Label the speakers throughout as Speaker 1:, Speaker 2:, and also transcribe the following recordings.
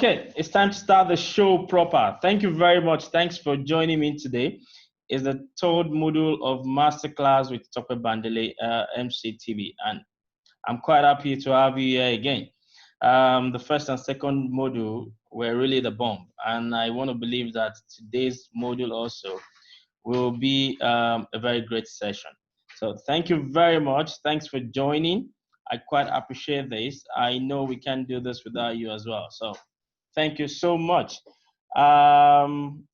Speaker 1: Okay, it's time to start the show proper. Thank you very much. Thanks for joining me today. It's the third module of Masterclass with Tope Bandele, MCTV, and I'm quite happy to have you here again. The first and second module were really the bomb, and I want to believe that today's module also will be a very great session. So thank you very much. Thanks for joining. I quite appreciate this. I know we can't do this without you as well. So thank you so much.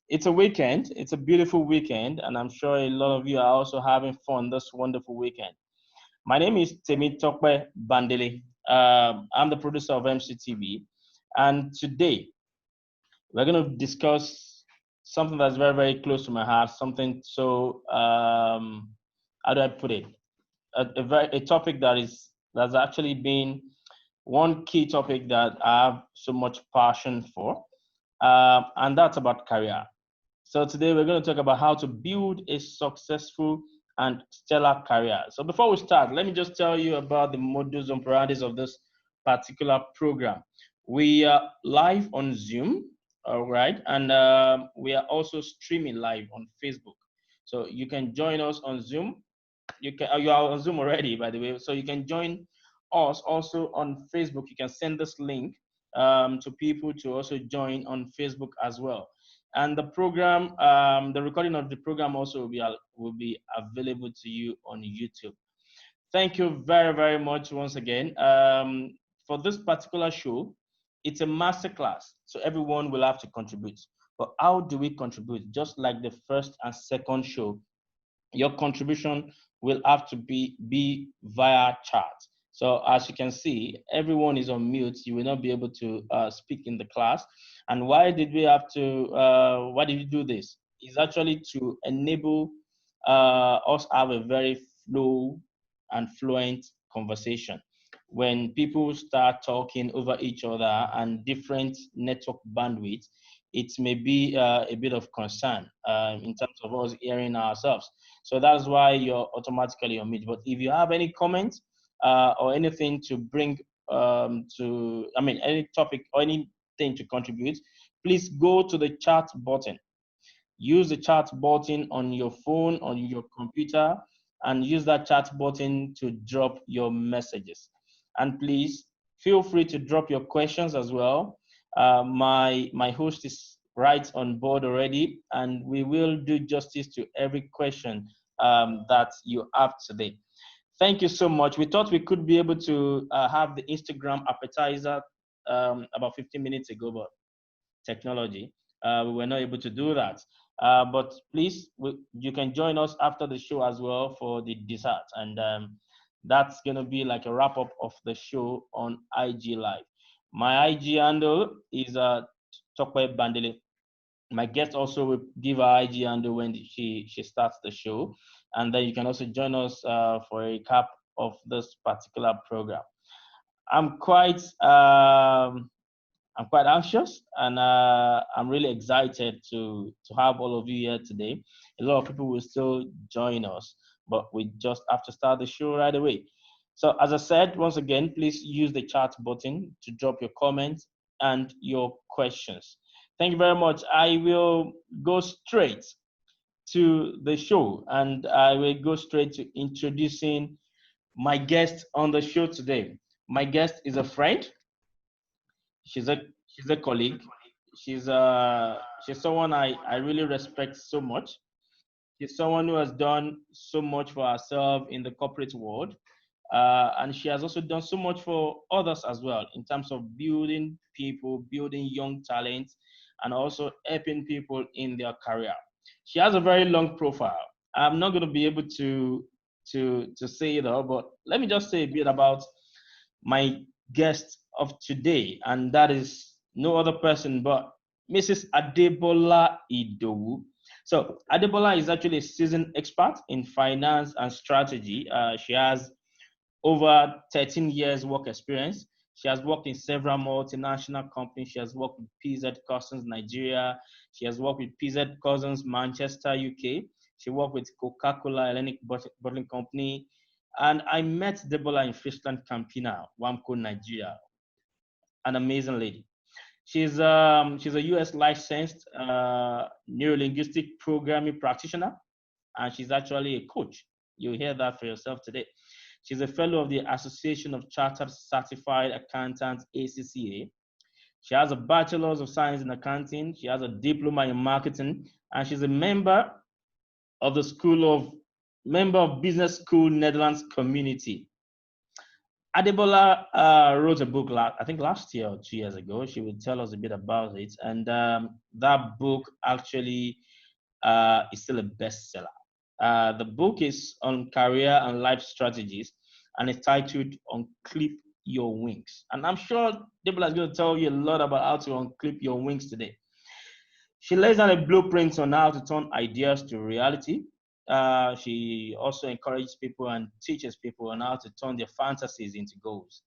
Speaker 1: It's a weekend. It's a beautiful weekend, and I'm sure a lot of you are also having fun this wonderful weekend. My name is Tope Bandele. I'm the producer of MCTV, and today we're going to discuss something that's very, very close to my heart. Something so how do I put it? A topic that's actually been one key topic that I have so much passion for, and that's about career. So today we're going to talk about how to build a successful and stellar career. So before we start, let me just tell you about the modus operandi of this particular program. We are live on Zoom, all right, and we are also streaming live on Facebook. So you can join us on Zoom. You are on Zoom already, by the way. So you can join us also on Facebook. You can send this link to people to also join on Facebook as well. And the program, the recording of the program also will be available to you on YouTube. Thank you very, very much once again. For this particular show, it's a masterclass, so everyone will have to contribute. But how do we contribute? Just like the first and second show, your contribution will have to be via chat. So as you can see, everyone is on mute. You will not be able to speak in the class. And why did we have to, why did we do this? It's actually to enable us have a very flow and fluent conversation. When people start talking over each other and different network bandwidth, it may be a bit of concern in terms of us hearing ourselves. So that's why you're automatically on mute. But if you have any comments or anything to bring any topic or anything to contribute, please go to the chat button. Use the chat button on your phone, on your computer, and use that chat button to drop your messages. And please feel free to drop your questions as well. My host is right on board already, and we will do justice to every question that you have today. Thank you so much. We thought we could be able to have the Instagram appetizer about 15 minutes ago, but technology, we were not able to do that. But please, you can join us after the show as well for the dessert. And that's going to be like a wrap up of the show on IG Live. My IG handle is Tope Bandele. My guest also will give her IG handle when she starts the show. And then you can also join us for a recap of this particular program. I'm quite anxious, and I'm really excited to have all of you here today. A lot of people will still join us, but we just have to start the show right away. So as I said, once again, please use the chat button to drop your comments and your questions. Thank you very much. I will go straight to the show, and I will go straight to introducing my guest on the show today. My guest is a friend. She's a colleague. She's someone I really respect so much. She's someone who has done so much for herself in the corporate world, and she has also done so much for others as well in terms of building people, building young talents, and also helping people in their career. She has a very long profile. I'm not going to be able to say it all, but let me just say a bit about my guest of today, and that is no other person but Mrs. Adebola Idowu. So Adebola is actually a seasoned expert in finance and strategy. She has over 13 years work experience. She has worked in several multinational companies. She has worked with PZ Cussons Nigeria. She has worked with PZ Cussons Manchester, UK. She worked with Coca-Cola Hellenic Bottling Company. And I met Adebola in Friesland Campina, Wamco, Nigeria. An amazing lady. She's a U.S. licensed neurolinguistic programming practitioner, and she's actually a coach. You'll hear that for yourself today. She's a fellow of the Association of Chartered Certified Accountants, ACCA. She has a Bachelor's of Science in Accounting. She has a diploma in marketing, and she's a member of the Business School Netherlands community. Adebola wrote a book, I think last year or 2 years ago. She will tell us a bit about it. And that book actually is still a bestseller. The book is on career and life strategies, and it's titled Unclip Your Wings. And I'm sure Adebola is going to tell you a lot about how to unclip your wings today. She lays down a blueprint on how to turn ideas to reality. She also encourages people and teaches people on how to turn their fantasies into goals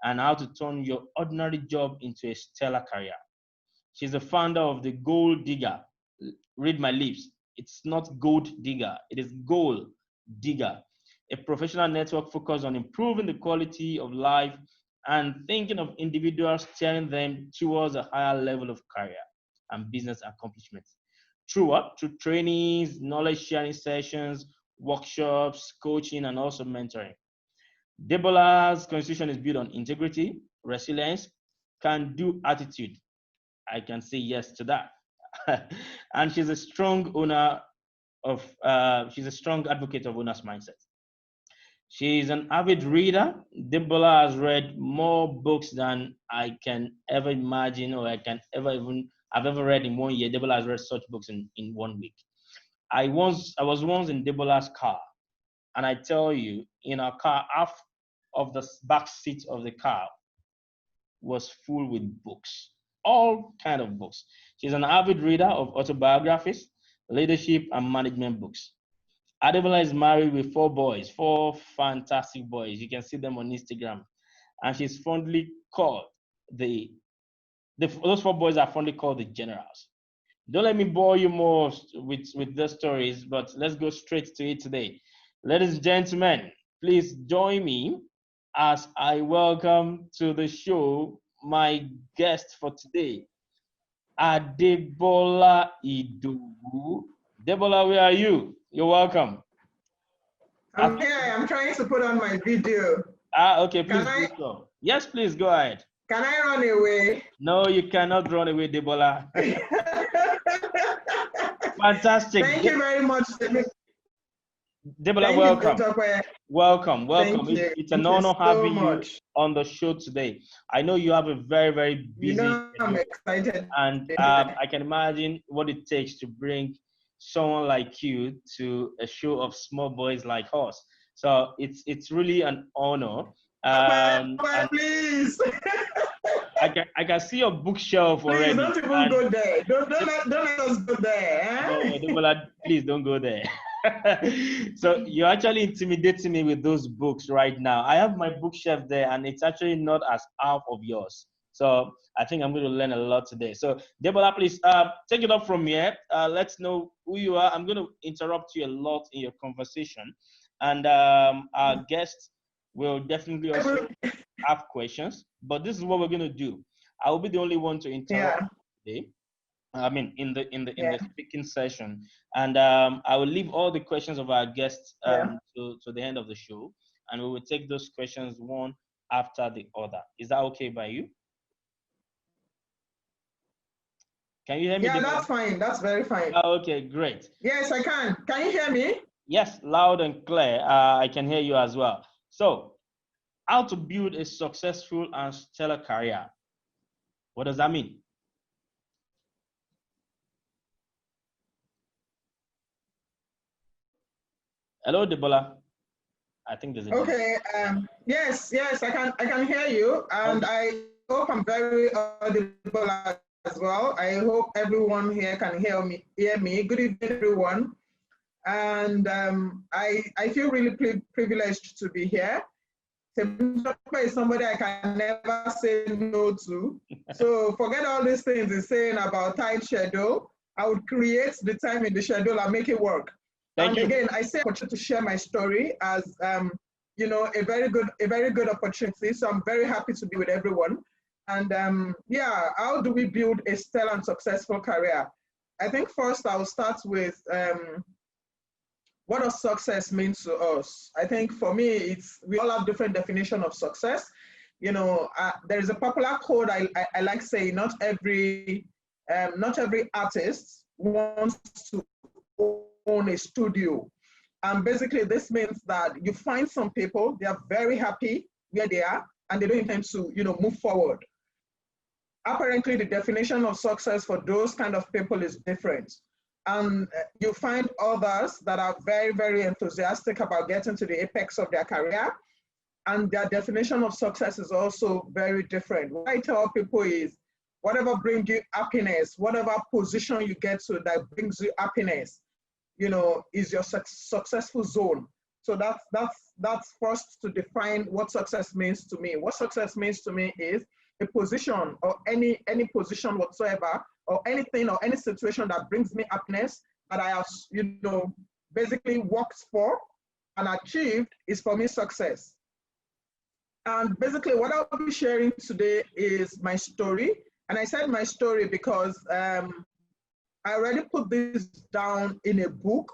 Speaker 1: and how to turn your ordinary job into a stellar career. She's the founder of the Goaldigger. Read my lips. It's not Gold Digger. It is Goaldigger, a professional network focused on improving the quality of life and thinking of individuals, steering them towards a higher level of career and business accomplishments. Through what? Through trainings, knowledge sharing sessions, workshops, coaching, and also mentoring. Adebola's constitution is built on integrity, resilience, can-do attitude. I can say yes to that. And she's a strong advocate of owner's mindset. She's an avid reader. Adebola has read more books than I can ever imagine or I've ever read in 1 year. Adebola has read such books in 1 week. I was once in Adebola's car, and I tell you, in our car, half of the back seat of the car was full with books, all kind of books. She's an avid reader of autobiographies, leadership, and management books. Adebola is married with 4 boys, 4 fantastic boys. You can see them on Instagram. And she's fondly called those 4 boys are fondly called the generals. Don't let me bore you more with the stories, but let's go straight to it today. Ladies and gentlemen, please join me as I welcome to the show my guest for today, Adebola Idowu. Adebola, where are you? You're welcome.
Speaker 2: I'm here. I'm trying to put on my video.
Speaker 1: Okay, please do so. Yes, please, go ahead.
Speaker 2: Can I run away?
Speaker 1: No, you cannot run away, Adebola. Fantastic.
Speaker 2: Thank you very much.
Speaker 1: Adebola, welcome. Welcome. It's an honor having you on the show today. I know you have a very, very busy
Speaker 2: I'm excited.
Speaker 1: And I can imagine what it takes to bring someone like you to a show of small boys like us. So it's really an honor.
Speaker 2: Please.
Speaker 1: I can see your bookshelf already.
Speaker 2: Please don't even go there. Don't let us go there. Eh?
Speaker 1: No, please don't go there. So you're actually intimidating me with those books right now. I have my bookshelf there, and it's actually not as half of yours. So I think I'm going to learn a lot today. So Adebola, please take it up from here. Let's know who you are. I'm going to interrupt you a lot in your conversation, and our guests will definitely also have questions. But this is what we're going to do. I will be the only one to interrupt today. I mean, in the speaking session, and I will leave all the questions of our guests to the end of the show, and we will take those questions one after the other. Is that okay by you? Can you hear me?
Speaker 2: Yeah, that's fine. That's very fine.
Speaker 1: Okay, great.
Speaker 2: Yes, I can. Can you hear me?
Speaker 1: Yes, loud and clear. I can hear you as well. So, how to build a successful and stellar career? What does that mean? Hello, Adebola. I think there's a
Speaker 2: okay. Yes, I can hear you, and I hope I'm very audible as well. I hope everyone here can hear me. Good evening, everyone. And I feel really privileged to be here. Tope is somebody I can never say no to. So forget all these things he's saying about tight schedule. I would create the time in the schedule and make it work.
Speaker 1: Thank you.
Speaker 2: Again, I say to share my story as you know, a very good opportunity. So I'm very happy to be with everyone. Yeah, how do we build a stellar and successful career? I think first I'll start with what does success mean to us? I think for me, we all have different definition of success. You know, there is a popular quote I like saying, not every artist wants to own a studio. And basically this means that you find some people, they are very happy where they are, and they don't intend to, move forward. Apparently the definition of success for those kind of people is different. And you find others that are very, very enthusiastic about getting to the apex of their career, and their definition of success is also very different. What I tell people is, whatever brings you happiness, whatever position you get to that brings you happiness, is your successful zone. So that's first to define what success means to me. What success means to me is a position, or any position whatsoever, or anything or any situation that brings me happiness, that I have, basically worked for and achieved, is for me success. And basically what I'll be sharing today is my story. And I said my story because I already put this down in a book,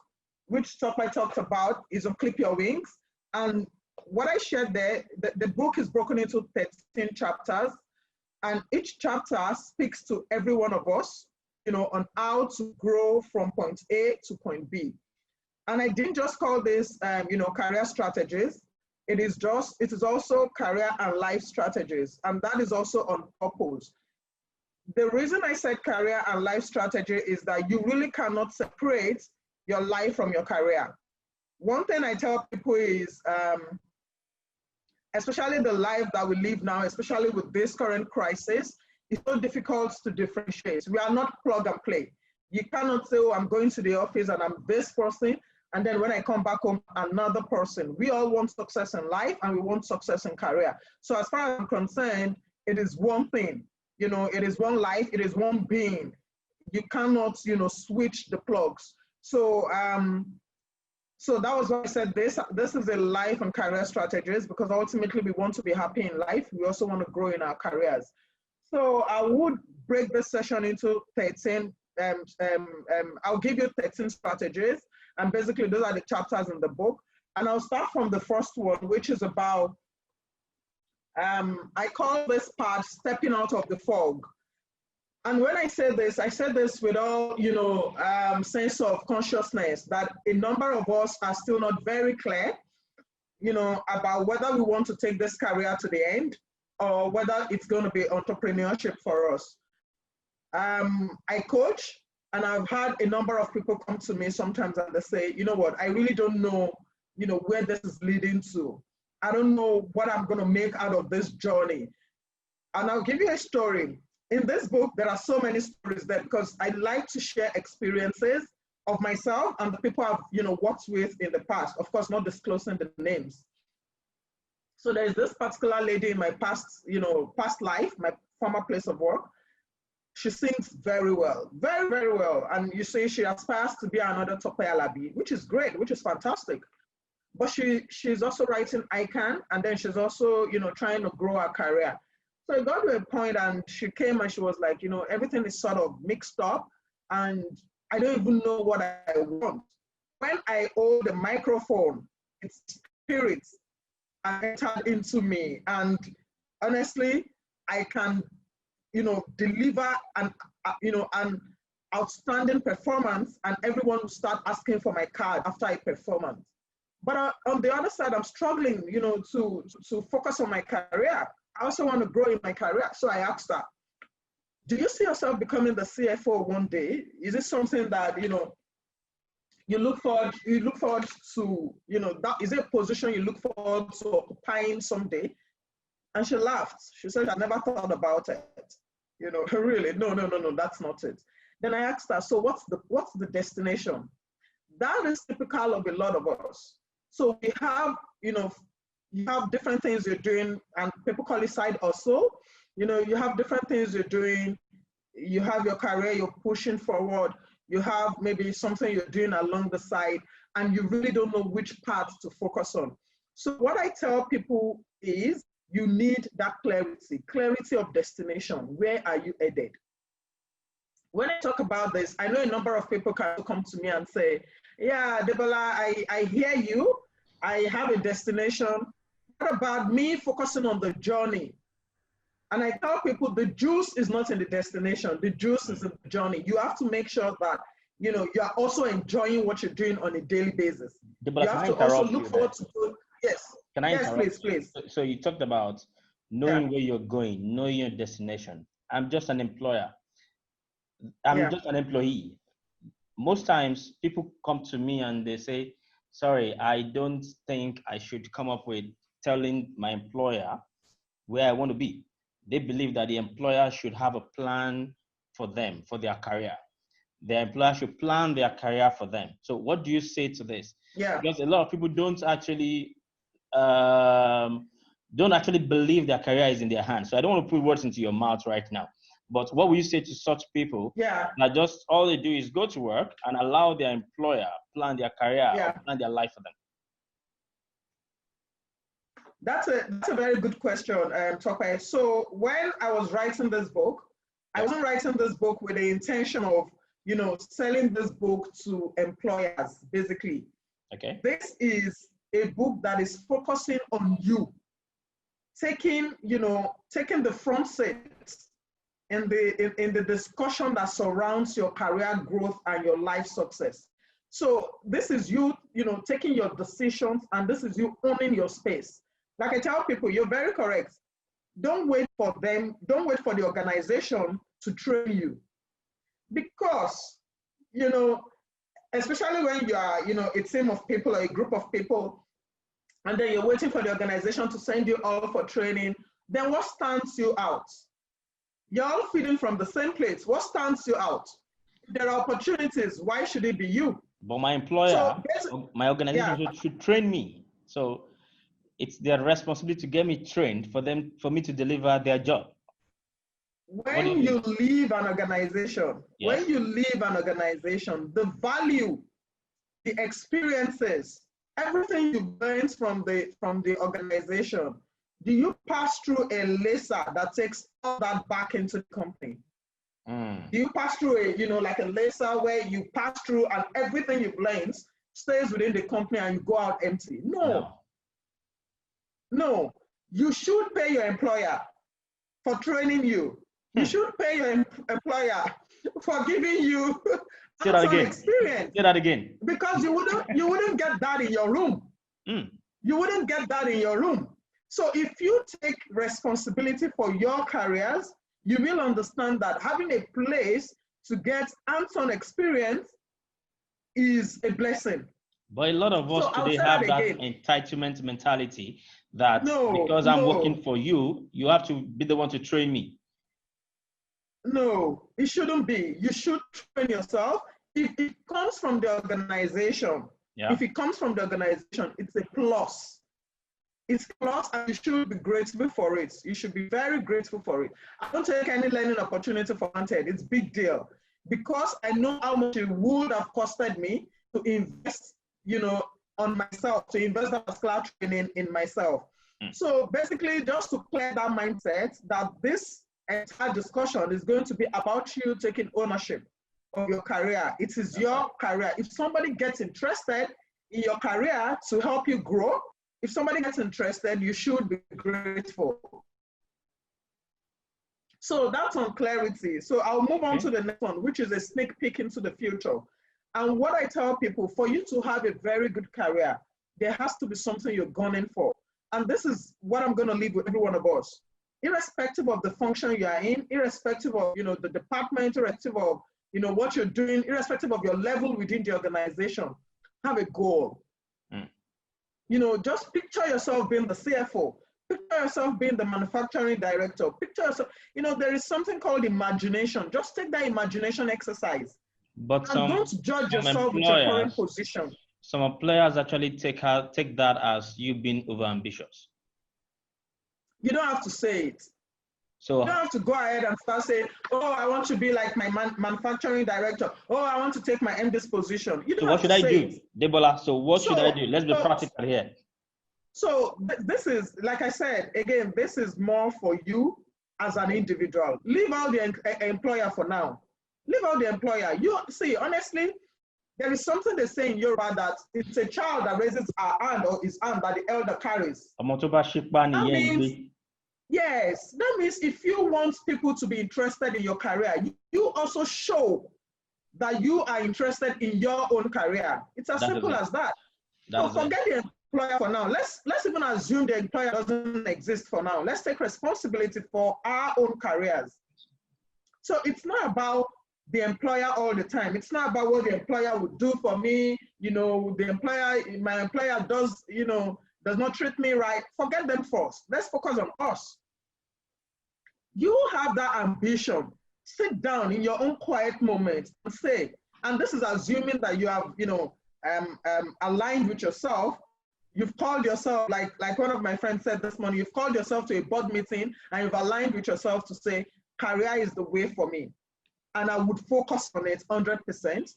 Speaker 2: which Tope talked about, is on Clip Your Wings. And what I shared there, the book is broken into 13 chapters. And each chapter speaks to every one of us, on how to grow from point A to point B. And I didn't just call this, career strategies. It is also career and life strategies. And that is also on purpose. The reason I said career and life strategy is that you really cannot separate your life from your career. One thing I tell people is, especially the life that we live now, especially with this current crisis, it's so difficult to differentiate. We are not plug and play. You cannot say, oh, I'm going to the office and I'm this person, and then when I come back home, another person. We all want success in life and we want success in career. So as far as I'm concerned, it is one thing. It is one life, it is one being. You cannot, switch the plugs. So so that was why I said this is a life and career strategies, because ultimately we want to be happy in life. We also want to grow in our careers. So I would break this session into 13. I'll give you 13 strategies, and basically those are the chapters in the book. And I'll start from the first one, which is about, I call this part stepping out of the fog. And when I say this with all, sense of consciousness that a number of us are still not very clear, about whether we want to take this career to the end or whether it's going to be entrepreneurship for us. I coach, and I've had a number of people come to me sometimes and they say, you know what, I really don't know, where this is leading to. I don't know what I'm going to make out of this journey. And I'll give you a story. In this book, there are so many stories there because I like to share experiences of myself and the people I've worked with in the past. Of course, not disclosing the names. So there's this particular lady in my past life, my former place of work. She sings very well, very, very well. And you see, she aspires to be another Tope Alabi, which is great, which is fantastic. But she's also writing ICANN, and then she's also, trying to grow her career. So it got to a point, and she came and she was like, everything is sort of mixed up, and I don't even know what I want. When I hold the microphone, it's spirit entered into me, and honestly, I can, deliver an outstanding performance, and everyone will start asking for my card after a performance. But on the other side, I'm struggling, to focus on my career. I also want to grow in my career. So I asked her, do you see yourself becoming the CFO one day? Is it something that, you look forward to, that is it a position you look forward to occupying someday? And she laughed. She said, I never thought about it. Really, no, that's not it. Then I asked her, so what's the destination? That is typical of a lot of us. So we have, you have different things you're doing, and people call it side hustle. You have different things you're doing. You have your career, you're pushing forward. You have maybe something you're doing along the side, and you really don't know which part to focus on. So what I tell people is, you need that clarity of destination. Where are you headed? When I talk about this, I know a number of people can come to me and say, yeah, Adebola, I hear you. I have a destination. What about me focusing on the journey? And I tell people the juice is not in the destination. The juice is in the journey. You have to make sure that, you know, you are also enjoying what you're doing on a daily basis.
Speaker 1: Adebola,
Speaker 2: You have to also look forward to do, yes.
Speaker 1: Can I
Speaker 2: yes,
Speaker 1: interrupt?
Speaker 2: please.
Speaker 1: So you talked about knowing where you're going, knowing your destination. I'm just an employer. I'm just an employee. Most times people come to me and they say, sorry, I don't think I should come up with telling my employer where I want to be. They believe that the employer should have a plan for them, for their career. The employer should plan their career for them. So what do you say to this?
Speaker 2: Yeah.
Speaker 1: Because a lot of people don't actually believe their career is in their hands. So I don't want to put words into your mouth right now. But what will you say to such people that just all they do is go to work and allow their employer plan their career or plan their life for them?
Speaker 2: That's a very good question, Tope. So when I was writing this book, I wasn't writing this book with the intention of, you know, selling this book to employers, basically. Okay. This is a book that is focusing on you, taking the front seat in the discussion that surrounds your career growth and your life success. So this is you, taking your decisions, and this is you owning your space. Like I tell people, you're very correct. Don't wait for the organization to train you. Because, especially when you are, a team of people or a group of people, and then you're waiting for the organization to send you all for training, then what stands you out? You're all feeding from the same plate. What stands you out? If there are opportunities, why should it be you?
Speaker 1: But my employer, my organization should train me. So it's their responsibility to get me trained for me to deliver their job.
Speaker 2: When you leave an organization, the value, the experiences, everything you've learned from the organization, do you pass through a laser that takes all that back into the company? Do you pass through like a laser where you pass through and everything you've learned stays within the company and you go out empty? No. You should pay your employer for training you. You should pay your employer for giving you some experience.
Speaker 1: Say that again.
Speaker 2: Because you wouldn't get that in your room. You wouldn't get that in your room. So if you take responsibility for your careers, you will understand that having a place to get hands-on experience is a blessing.
Speaker 1: But a lot of us today have that entitlement mentality that because I'm working for you, you have to be the one to train me.
Speaker 2: No, it shouldn't be. You should train yourself. If it comes from the organization, it's a plus. It's a plus, and you should be grateful for it. You should be very grateful for it. I don't take any learning opportunity for granted. It's a big deal because I know how much it would have costed me to invest, on myself, to invest that Masterclass training in myself. So basically, just to clear that mindset that this entire discussion is going to be about you taking ownership of your career. It is your career. If somebody gets interested in your career to help you grow, if somebody gets interested, you should be grateful. So that's on clarity. So I'll move on to the next one, which is a sneak peek into the future. And what I tell people, for you to have a very good career, there has to be something you're gunning for. And this is what I'm going to leave with every one of us. Irrespective of the function you are in, irrespective of the department, irrespective of what you're doing, irrespective of your level within the organization, have a goal. Just picture yourself being the CFO, picture yourself being the manufacturing director, picture yourself, there is something called imagination. Just take that imagination exercise. But don't judge yourself with your current position.
Speaker 1: Some employers actually take that as you being overambitious.
Speaker 2: You don't have to say it. So you don't have to go ahead and start saying, oh, I want to be like my manufacturing director. Oh, I want to take my MD's position. You don't
Speaker 1: so what should I do, Adebola? So what should I do? Let's be practical here.
Speaker 2: So this is, like I said, again, this is more for you as an individual. Leave out the employer for now. Leave out the employer. You see, honestly, there is something they say in Yoruba that it's a child that raises her hand or his hand that the elder carries. That means, yes, that means if you want people to be interested in your career, you also show that you are interested in your own career. It's as simple as that. So forget the employer for now. Let's even assume the employer doesn't exist for now. Let's take responsibility for our own careers. So it's not about the employer all the time. It's not about what the employer would do for me. You know, my employer does not treat me right. Forget them first. Let's focus on us. You have that ambition. Sit down in your own quiet moment and say, and this is assuming that you have, aligned with yourself. You've called yourself, like one of my friends said this morning, you've called yourself to a board meeting and you've aligned with yourself to say, career is the way for me. And I would focus on it 100%.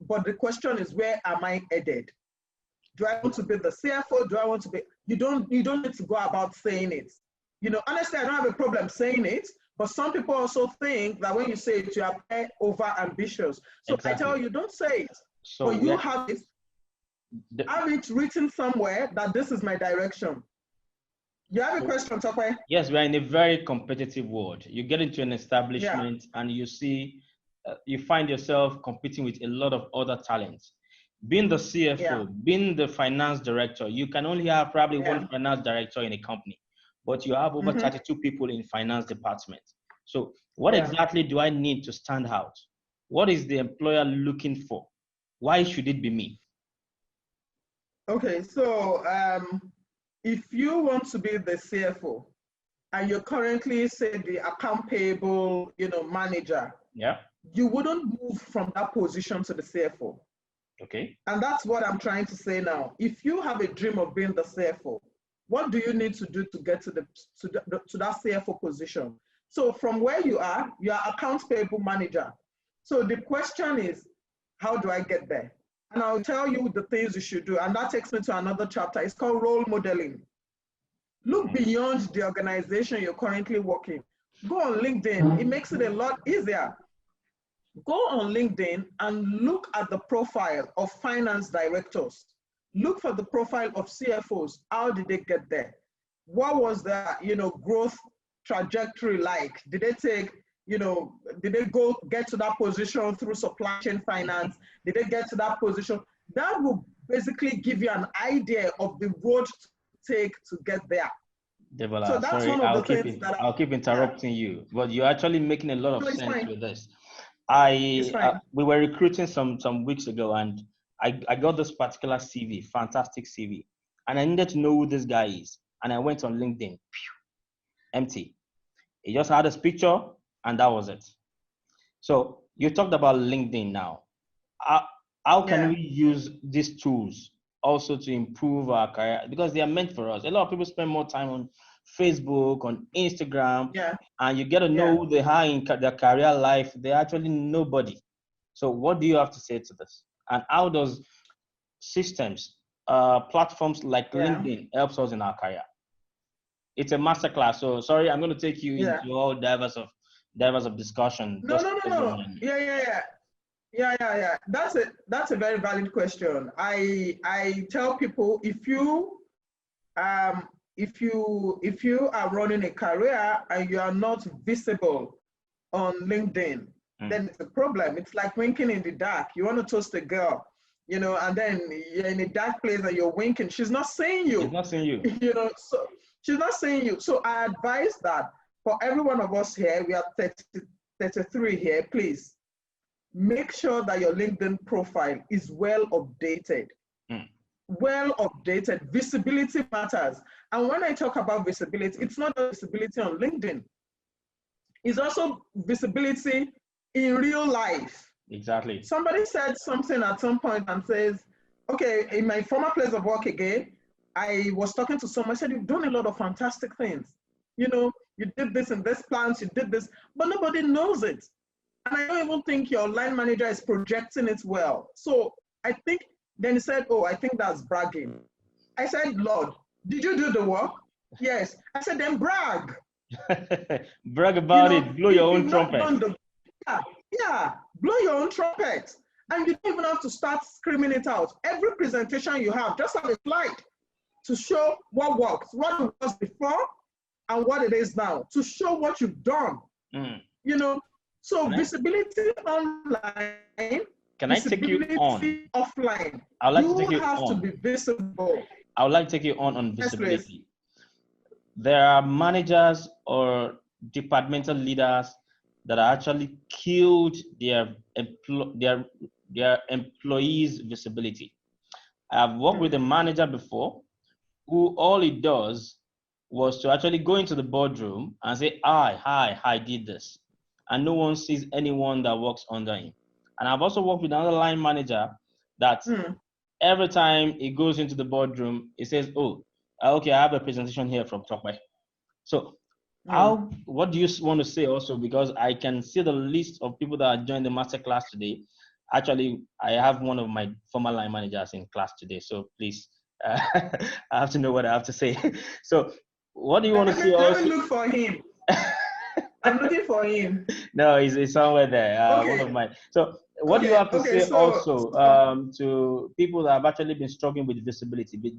Speaker 2: But the question is, where am I headed? Do I want to be the CFO? Do I want to be, you don't need to go about saying it. You know, honestly, I don't have a problem saying it, but some people also think that when you say it, you are over ambitious. So exactly. I tell you, don't say it. So but you have it written somewhere that this is my direction. You have a question, Tope?
Speaker 1: Yes, we are in a very competitive world. You get into an establishment and you see, you find yourself competing with a lot of other talents. Being the CFO, being the finance director, you can only have probably one finance director in a company, but you have over 32 people in finance department. So what exactly do I need to stand out? What is the employer looking for? Why should it be me?
Speaker 2: Okay, so if you want to be the CFO and you're currently, say, the account payable, manager, you wouldn't move from that position to the CFO.
Speaker 1: Okay.
Speaker 2: And that's what I'm trying to say now. If you have a dream of being the CFO, what do you need to do to get to that CFO position? So from where you are accounts payable manager. So the question is, how do I get there? And I'll tell you the things you should do. And that takes me to another chapter. It's called role modeling. Look beyond the organization you're currently working. Go on LinkedIn. It makes it a lot easier. Go on LinkedIn and look at the profile of finance directors. Look for the profile of CFOs. How did they get there? What was their, growth trajectory like? Did they take, did they get to that position through supply chain finance? Did they get to that position? That will basically give you an idea of the road to take to get there.
Speaker 1: Adebola, so that's one of the things that I'll keep interrupting you, but you're actually making a lot of sense with this. We were recruiting some weeks ago, and I got this particular CV, fantastic CV, and I needed to know who this guy is. And I went on LinkedIn, empty. He just had his picture, and that was it. So you talked about LinkedIn now. How can we use these tools also to improve our career? Because they are meant for us. A lot of people spend more time on Facebook, on Instagram, and you get to know who they are in their career life. They're actually nobody. So what do you have to say to this? And how does systems, platforms like LinkedIn helps us in our career? It's a masterclass. So sorry, I'm going to take you into all diverse of discussion.
Speaker 2: No. Yeah. That's a very valid question. I tell people, if you are running a career and you are not visible on LinkedIn, then it's a problem. It's like winking in the dark. You want to toast a girl, and then you're in a dark place and you're winking. She's not seeing you.
Speaker 1: She's not seeing you.
Speaker 2: So she's not seeing you. So I advise that for every one of us here, we are 33 here, please make sure that your LinkedIn profile is well updated. Well updated. Visibility matters. And when I talk about visibility, it's not just visibility on LinkedIn. It's also visibility in real life.
Speaker 1: Exactly.
Speaker 2: Somebody said something at some point and says, okay, in my former place of work again, I was talking to someone, I said, you've done a lot of fantastic things. You did this in this plant, you did this, but nobody knows it. And I don't even think your line manager is projecting it well. So I think, then he said, oh, I think that's bragging. I said, Lord, Did you do the work? Yes. I said, then brag.
Speaker 1: Brag about it. Blow your
Speaker 2: if
Speaker 1: own
Speaker 2: you've not
Speaker 1: trumpet.
Speaker 2: done the, yeah, blow your own trumpet. And you don't even have to start screaming it out. Every presentation you have, just have a slide to show what works, what it was before, and what it is now, to show what you've done. So visibility online,
Speaker 1: can I take you on?
Speaker 2: Offline.
Speaker 1: I would like to take you
Speaker 2: have
Speaker 1: on.
Speaker 2: to be visible.
Speaker 1: I would like to take you on visibility. There are managers or departmental leaders that are actually killed their employees' visibility. I've worked with a manager before who all he does was to actually go into the boardroom and say, I did this. And no one sees anyone that works under him. And I've also worked with another line manager that every time he goes into the boardroom, he says, oh, okay, I have a presentation here from Tope. So what do you want to say also? Because I can see the list of people that are joining the masterclass today. Actually, I have one of my former line managers in class today. So please, I have to know what I have to say. So what do you want to say also?
Speaker 2: Let me look for him. I'm looking for him.
Speaker 1: No, he's somewhere there. One of my. So what do you have to say also to people that have actually been struggling with visibility,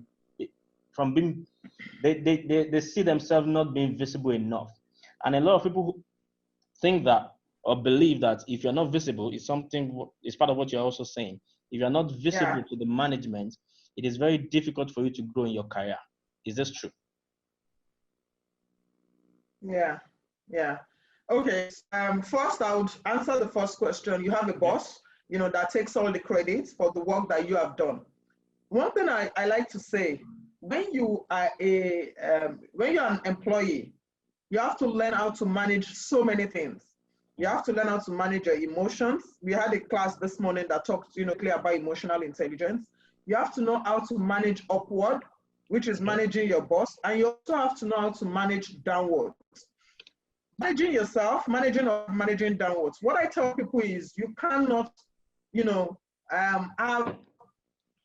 Speaker 1: from being, they see themselves not being visible enough, and a lot of people think that or believe that if you're not visible, it's part of what you're also saying. If you're not visible to the management, it is very difficult for you to grow in your career. Is this true?
Speaker 2: Yeah. Okay. First, I would answer the first question. You have a boss, that takes all the credit for the work that you have done. One thing I like to say, when you are when you're an employee, you have to learn how to manage so many things. You have to learn how to manage your emotions. We had a class this morning that talked, clear about emotional intelligence. You have to know how to manage upward, which is managing your boss, and you also have to know how to manage downwards. Managing yourself, managing downwards. What I tell people is you cannot, have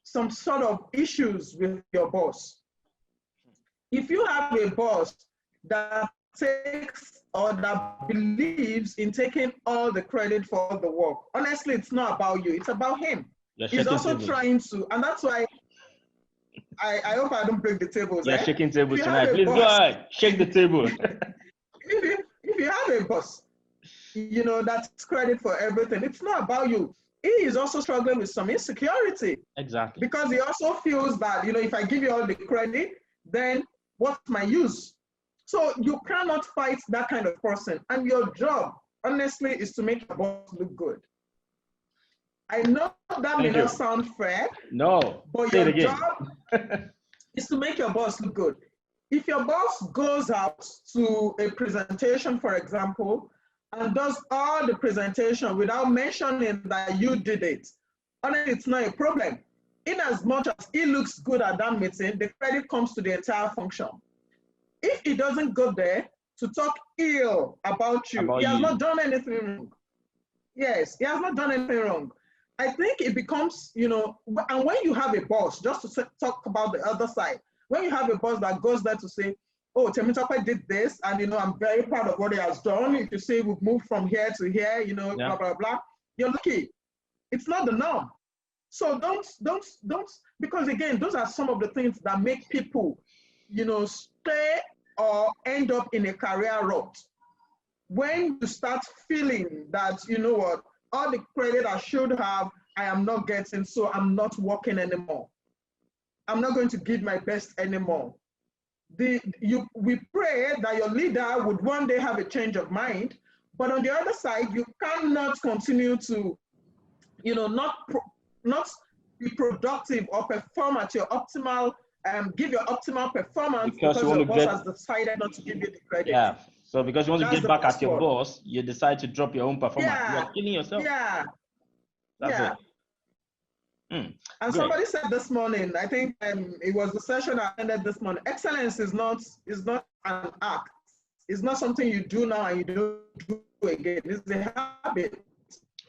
Speaker 2: some sort of issues with your boss. If you have a boss that takes or that believes in taking all the credit for all the work, honestly, it's not about you, it's about him. He's also trying to, and that's why I hope I don't break the tables.
Speaker 1: You're shaking tables tonight. Please go ahead, shake the table.
Speaker 2: if you have a boss, that's credit for everything, it's not about you. He is also struggling with some insecurity.
Speaker 1: Exactly.
Speaker 2: Because he also feels that, if I give you all the credit, then what's my use? So you cannot fight that kind of person. And your job, honestly, is to make your boss look good. I know that may not sound fair.
Speaker 1: No,
Speaker 2: but your job is to make your boss look good. If your boss goes out to a presentation, for example, and does all the presentation without mentioning that you did it, honestly, it's not a problem. In as much as he looks good at that meeting, the credit comes to the entire function. If he doesn't go there to talk ill about you, he has not done anything wrong. Yes, he has not done anything wrong. I think it becomes, and when you have a boss, just to talk about the other side, when you have a boss that goes there to say, oh, Temitope did this, and I'm very proud of what he has done. If you say we've moved from here to here, blah, blah, blah, you're lucky. It's not the norm. So don't, because again, those are some of the things that make people, stay or end up in a career rut. When you start feeling that, what, all the credit I should have, I am not getting, so I'm not working anymore. I'm not going to give my best anymore. We pray that your leader would one day have a change of mind, but on the other side, you cannot continue to, not be productive or perform at your optimal, give your optimal performance because your boss has decided not to give you the credit.
Speaker 1: Yeah. So because you want to get back at your boss, you decide to drop your own performance.
Speaker 2: Yeah.
Speaker 1: You're killing yourself.
Speaker 2: Yeah.
Speaker 1: That's it.
Speaker 2: And somebody said this morning, I think it was the session I ended this morning, excellence is not an act. It's not something you do now and you don't do again. It's a habit.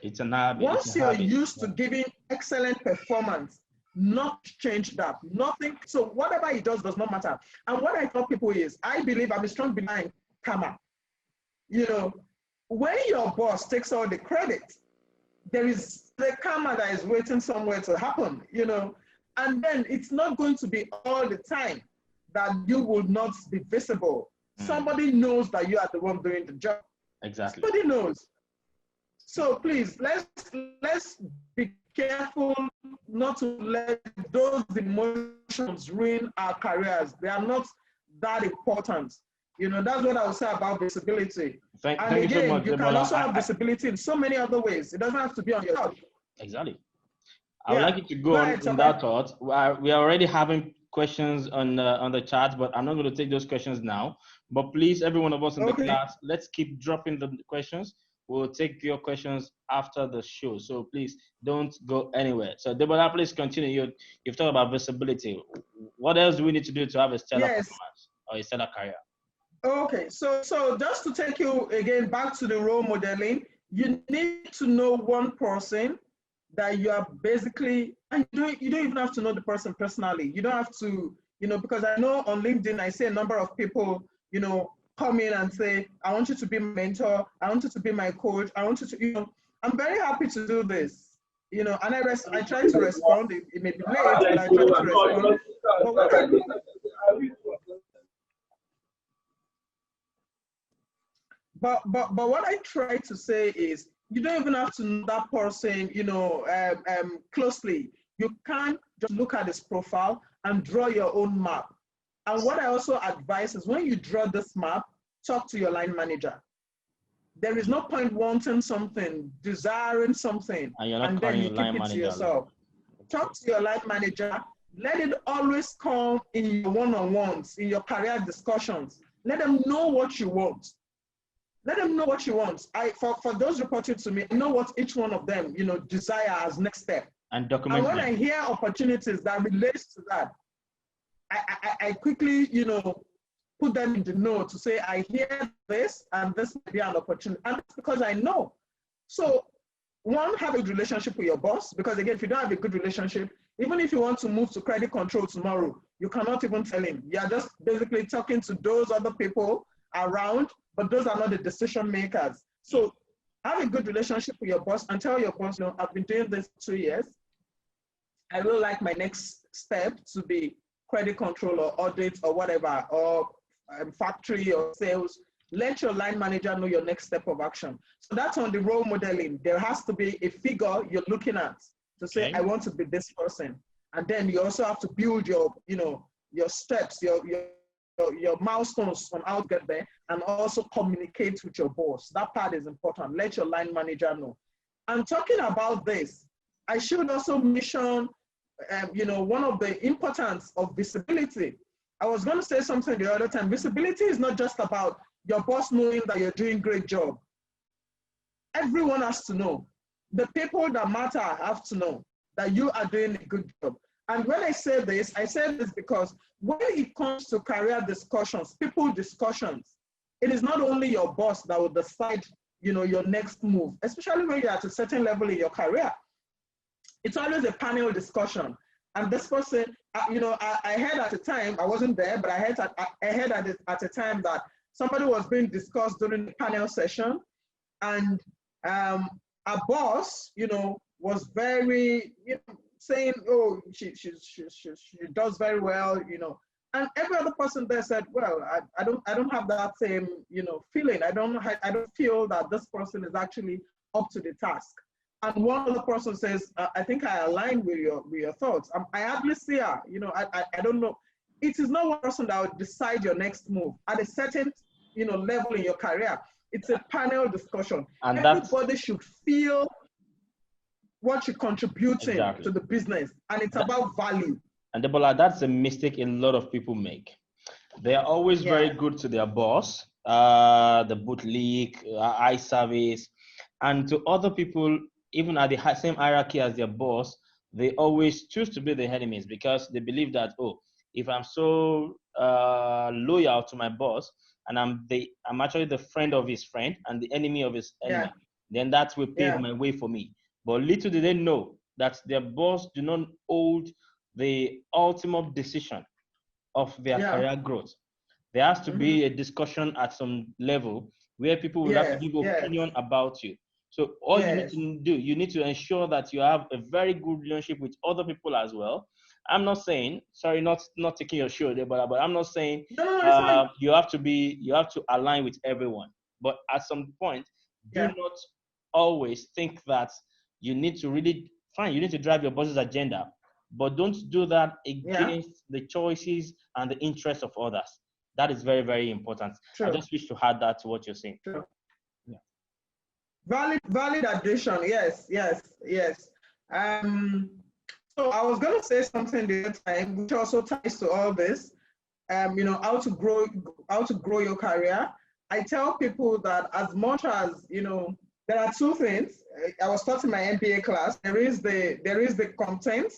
Speaker 1: It's an habit.
Speaker 2: Once you're used to giving excellent performance, not change that. Nothing. So whatever he does not matter. And what I tell people is, I believe I'm a strong believer in karma. You know, when your boss takes all the credit, there is the karma that is waiting somewhere to happen, you know, and then it's not going to be all the time that you will not be visible. Somebody knows that you are the one doing the job.
Speaker 1: Exactly.
Speaker 2: Somebody knows. So please, let's be careful not to let those emotions ruin our careers. They are not that important. You know, that's what I would say about visibility.
Speaker 1: Thank
Speaker 2: And
Speaker 1: you so
Speaker 2: again,
Speaker 1: much,
Speaker 2: you can
Speaker 1: Adebola.
Speaker 2: also have visibility in so many other ways. It doesn't have to be on your job.
Speaker 1: Exactly. I would like you to go on
Speaker 2: ahead,
Speaker 1: in that thought. We are already having questions on the chat, but I'm not going to take those questions now. But please, every one of us in the class, let's keep dropping the questions. We'll take your questions after the show. So please don't go anywhere. So Adebola, please continue. You've talked about visibility. What else do we need to do to have a stellar performance or a stellar career?
Speaker 2: Okay, so just to take you again back to the role modeling, you need to know one person that you are basically, and you don't even have to know the person personally. You don't have to, you know, because I know on LinkedIn, I see a number of people, you know, come in and say, I want you to be my mentor, I want you to be my coach, I want you to, you know, I'm very happy to do this, you know, and I try to respond. It may be late, but I try to respond. But what I try to say is, you don't even have to know that person, you know, closely. You can just look at his profile and draw your own map. And what I also advise is, when you draw this map, talk to your line manager. There is no point wanting something, desiring something, and then you keep it to yourself. Talk to your line manager. Let it always come in your one-on-ones, in your career discussions. Let them know what you want. Let them know what you want. For those reporting to me, I know what each one of them, you know, desire as next step.
Speaker 1: And document.
Speaker 2: And when I hear opportunities that relates to that, I quickly, you know, put them in the know to say, I hear this and this may be an opportunity. And it's because I know. So one, have a good relationship with your boss, because again, if you don't have a good relationship, even if you want to move to credit control tomorrow, you cannot even tell him. You're just basically talking to those other people around, but those are not the decision makers. So have a good relationship with your boss and tell your boss, you know, I've been doing this 2 years. I really like my next step to be credit control or audit or whatever, or factory or sales. Let your line manager know your next step of action. So that's on the role modeling. There has to be a figure you're looking at to say, I want to be this person. And then you also have to build your, you know, your steps, your milestones on how to get there, and also communicate with your boss. That part is important. Let your line manager know. And talking about this, I should also mention, you know, one of the importance of visibility. I was going to say something the other time. Visibility is not just about your boss knowing that you're doing a great job. Everyone has to know. The people that matter have to know that you are doing a good job. And when I say this because when it comes to career discussions, people discussions, it is not only your boss that will decide, you know, your next move, especially when you're at a certain level in your career. It's always a panel discussion. And this person, you know, I heard at the time, I wasn't there, but I heard at the time that somebody was being discussed during the panel session, and a boss, you know, was very, you know, saying, oh, she does very well, you know. And every other person there said, well, I don't have that same, you know, feeling. I don't feel that this person is actually up to the task. And one other person says, I think I align with your thoughts. I hardly see her, you know, I don't know. It is not one person that will decide your next move at a certain, you know, level in your career. It's a panel discussion. And everybody should feel what you're contributing to the business, and it's about value.
Speaker 1: And Adebola, that's a mistake a lot of people make. They are always very good to their boss, the bootleg, eye service, and to other people, even at the same hierarchy as their boss, they always choose to be the enemies because they believe that, oh, if I'm so loyal to my boss and I'm actually the friend of his friend and the enemy of his enemy, then that will pave my way for me. But little do they know that their boss do not hold the ultimate decision of their
Speaker 2: Yeah.
Speaker 1: career growth. There has to be a discussion at some level where people will have to give opinion about you. So all you need to do, you need to ensure that you have a very good relationship with other people as well. I'm not saying, sorry, not taking your show there, but I'm not saying you have to align with everyone. But at some point, do not always think that you need to really, fine, you need to drive your boss's agenda, but don't do that against the choices and the interests of others. That is very, very important.
Speaker 2: True.
Speaker 1: I just wish to add that to what you're saying.
Speaker 2: True.
Speaker 1: Yeah.
Speaker 2: Valid addition. Yes. So I was going to say something the other time, which also ties to all this. How to grow your career. I tell people that as much as there are two things. I was taught in my MBA class. There is the content.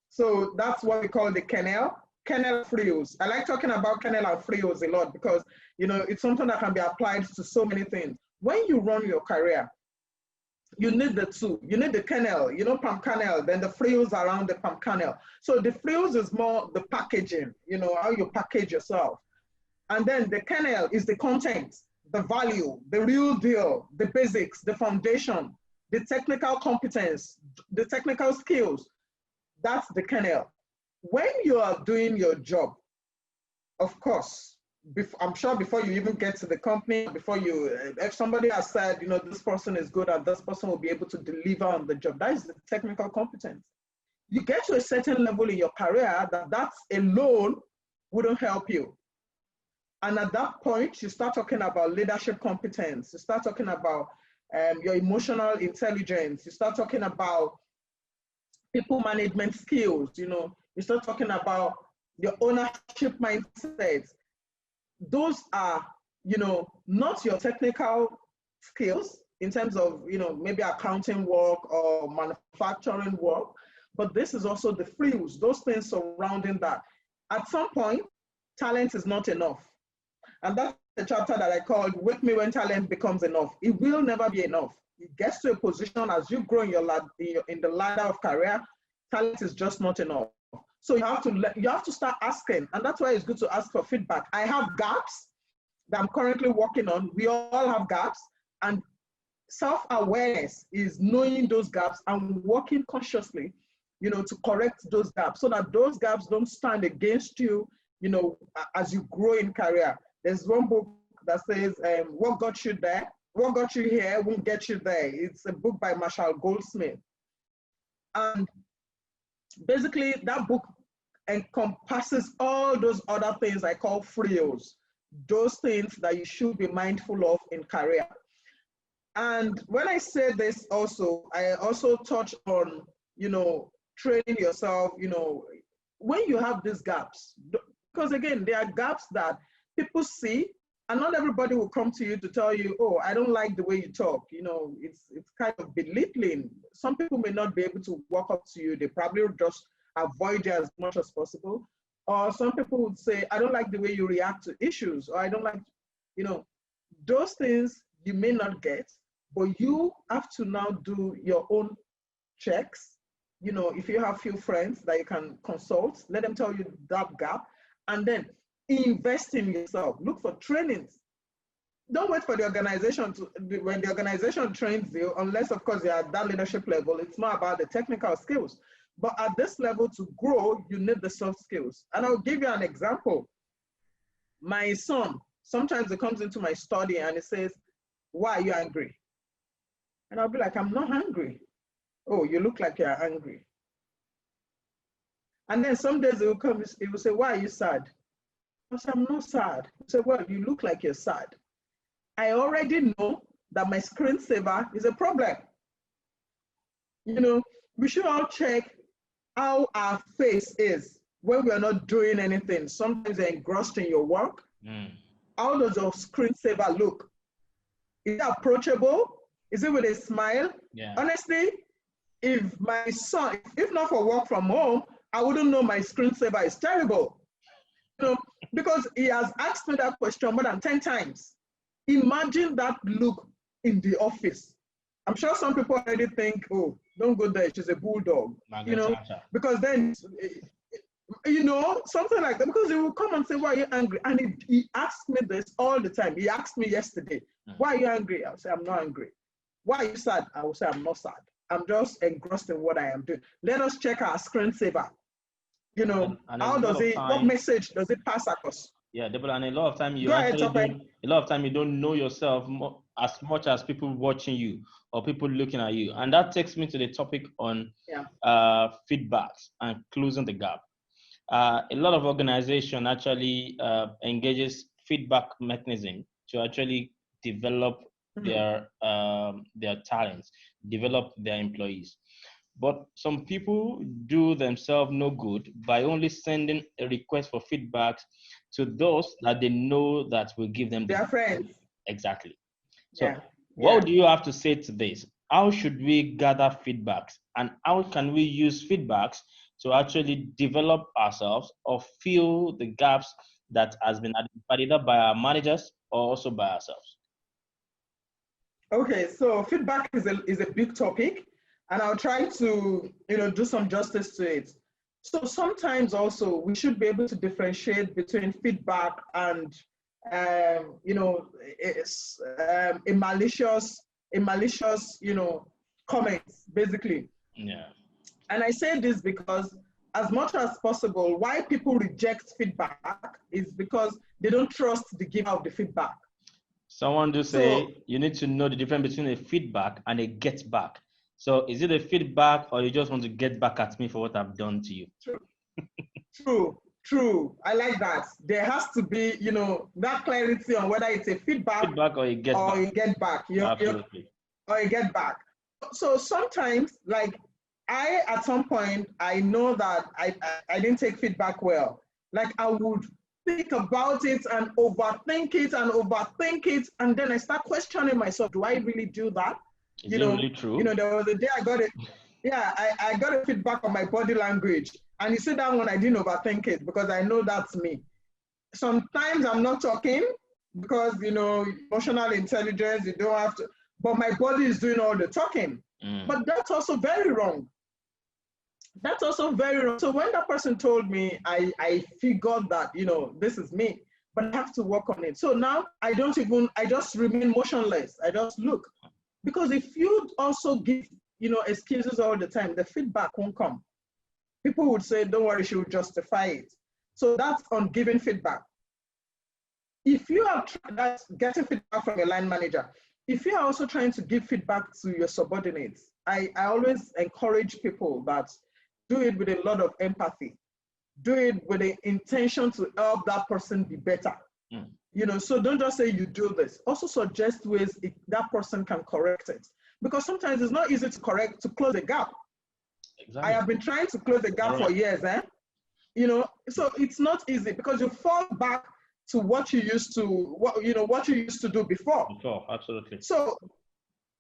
Speaker 2: So that's what we call the kernel frills. I like talking about kernel and frills a lot because it's something that can be applied to so many things. When you run your career, you need the two. You need the kernel, palm kernel, then the frills around the palm kernel. So the frills is more the packaging, how you package yourself. And then the kernel is the content, the value, the real deal, the basics, the foundation, the technical competence, the technical skills. That's the kernel. When you are doing your job, of course, I'm sure before you even get to the company, if somebody has said, this person is good and this person will be able to deliver on the job, that is the technical competence. You get to a certain level in your career that alone wouldn't help you. And at that point, you start talking about leadership competence. You start talking about your emotional intelligence. You start talking about people management skills. You start talking about your ownership mindset. Those are, not your technical skills in terms of, maybe accounting work or manufacturing work, but this is also the frills, those things surrounding that. At some point, talent is not enough. And that's the chapter that I called Wake Me When Talent Becomes Enough. It will never be enough. It gets to a position as you grow in the ladder of career, talent is just not enough. So you have to start asking, and that's why it's good to ask for feedback. I have gaps that I'm currently working on. We all have gaps, and self-awareness is knowing those gaps and working consciously, to correct those gaps so that those gaps don't stand against you, as you grow in career. There's one book that says, what got you there, what got you here won't get you there. It's a book by Marshall Goldsmith. And basically that book encompasses all those other things I call frills, those things that you should be mindful of in career. And when I say this also, I also touch on, training yourself, when you have these gaps, because again, there are gaps that people see, and not everybody will come to you to tell you, oh, I don't like the way you talk. It's kind of belittling. Some people may not be able to walk up to you. They probably just avoid you as much as possible. Or some people would say, I don't like the way you react to issues, or I don't like, those things you may not get, but you have to now do your own checks. If you have few friends that you can consult, let them tell you that gap, and then invest in yourself. Look for trainings. Don't wait for the organization when the organization trains you, unless of course you're at that leadership level. It's more about the technical skills. But at this level, to grow, you need the soft skills. And I'll give you an example. My son, sometimes he comes into my study and he says, why are you angry? And I'll be like, I'm not angry. Oh, you look like you're angry. And then some days he will come, he will say, why are you sad? I say, I'm not sad. He said, well, you look like you're sad. I already know that my screensaver is a problem. We should all check how our face is when we are not doing anything. Sometimes you're engrossed in your work. How does your screensaver look? Is it approachable? Is it with a smile?
Speaker 1: Yeah.
Speaker 2: Honestly, if my son, if not for work from home, I wouldn't know my screensaver is terrible. Because he has asked me that question more than 10 times. Imagine that look in the office. I'm sure some people already think, oh, don't go there, she's a bulldog, you know, because then, you know, something like that, because he will come and say, why are you angry? And he asks me this all the time. He asked me yesterday, why are you angry? I'll say, I'm not angry. Why are you sad? I will say, I'm not sad. I'm just engrossed in what I am doing. Let us check our screensaver. You know,
Speaker 1: and
Speaker 2: how does it, what message does it pass across?
Speaker 1: Yeah, Adebola, and a lot of time you you don't know yourself as much as people watching you or people looking at you. And that takes me to the topic on feedbacks and closing the gap. A lot of organization actually engages feedback mechanism to actually develop their talents, develop their employees. But some people do themselves no good by only sending a request for feedback to those that they know that will give them
Speaker 2: their friends.
Speaker 1: Exactly. So what do you have to say to this? How should we gather feedbacks, and how can we use feedbacks to actually develop ourselves or fill the gaps that has been identified either by our managers or also by ourselves?
Speaker 2: Okay, so feedback is a big topic, and I'll try to, you know, do some justice to it. So sometimes also we should be able to differentiate between feedback and, you know, a malicious, you know, comments, basically.
Speaker 1: Yeah.
Speaker 2: And I say this because as much as possible, why people reject feedback is because they don't trust the giver of the feedback.
Speaker 1: Someone do say you need to know the difference between a feedback and a get back. So is it a feedback or you just want to get back at me for what I've done to you?
Speaker 2: True. I like that. There has to be, you know, that clarity on whether it's a feedback
Speaker 1: or you get back.
Speaker 2: Absolutely. Or you get back. So sometimes, like at some point, I know that I didn't take feedback well. Like I would think about it and overthink it, and then I start questioning myself, do I really do that?
Speaker 1: Is it really true?
Speaker 2: You know, there was a day I got it. Yeah, I got a feedback on my body language. And you see that one, I didn't overthink it because I know that's me. Sometimes I'm not talking because, you know, emotional intelligence, you don't have to, but my body is doing all the talking. But that's also very wrong. So when that person told me, I figured that, you know, this is me, but I have to work on it. So now I just remain motionless. I just look. Because if you also give, you know, excuses all the time, the feedback won't come. People would say, don't worry, she will justify it. So that's on giving feedback. If you are getting feedback from your line manager, if you are also trying to give feedback to your subordinates, I always encourage people that do it with a lot of empathy. Do it with the intention to help that person be better. You know, so don't just say you do this. Also suggest ways that person can correct it. Because sometimes it's not easy to close the gap. Exactly. I have been trying to close the gap for years, you know, so it's not easy because you fall back to what you used to do before.
Speaker 1: Absolutely.
Speaker 2: So,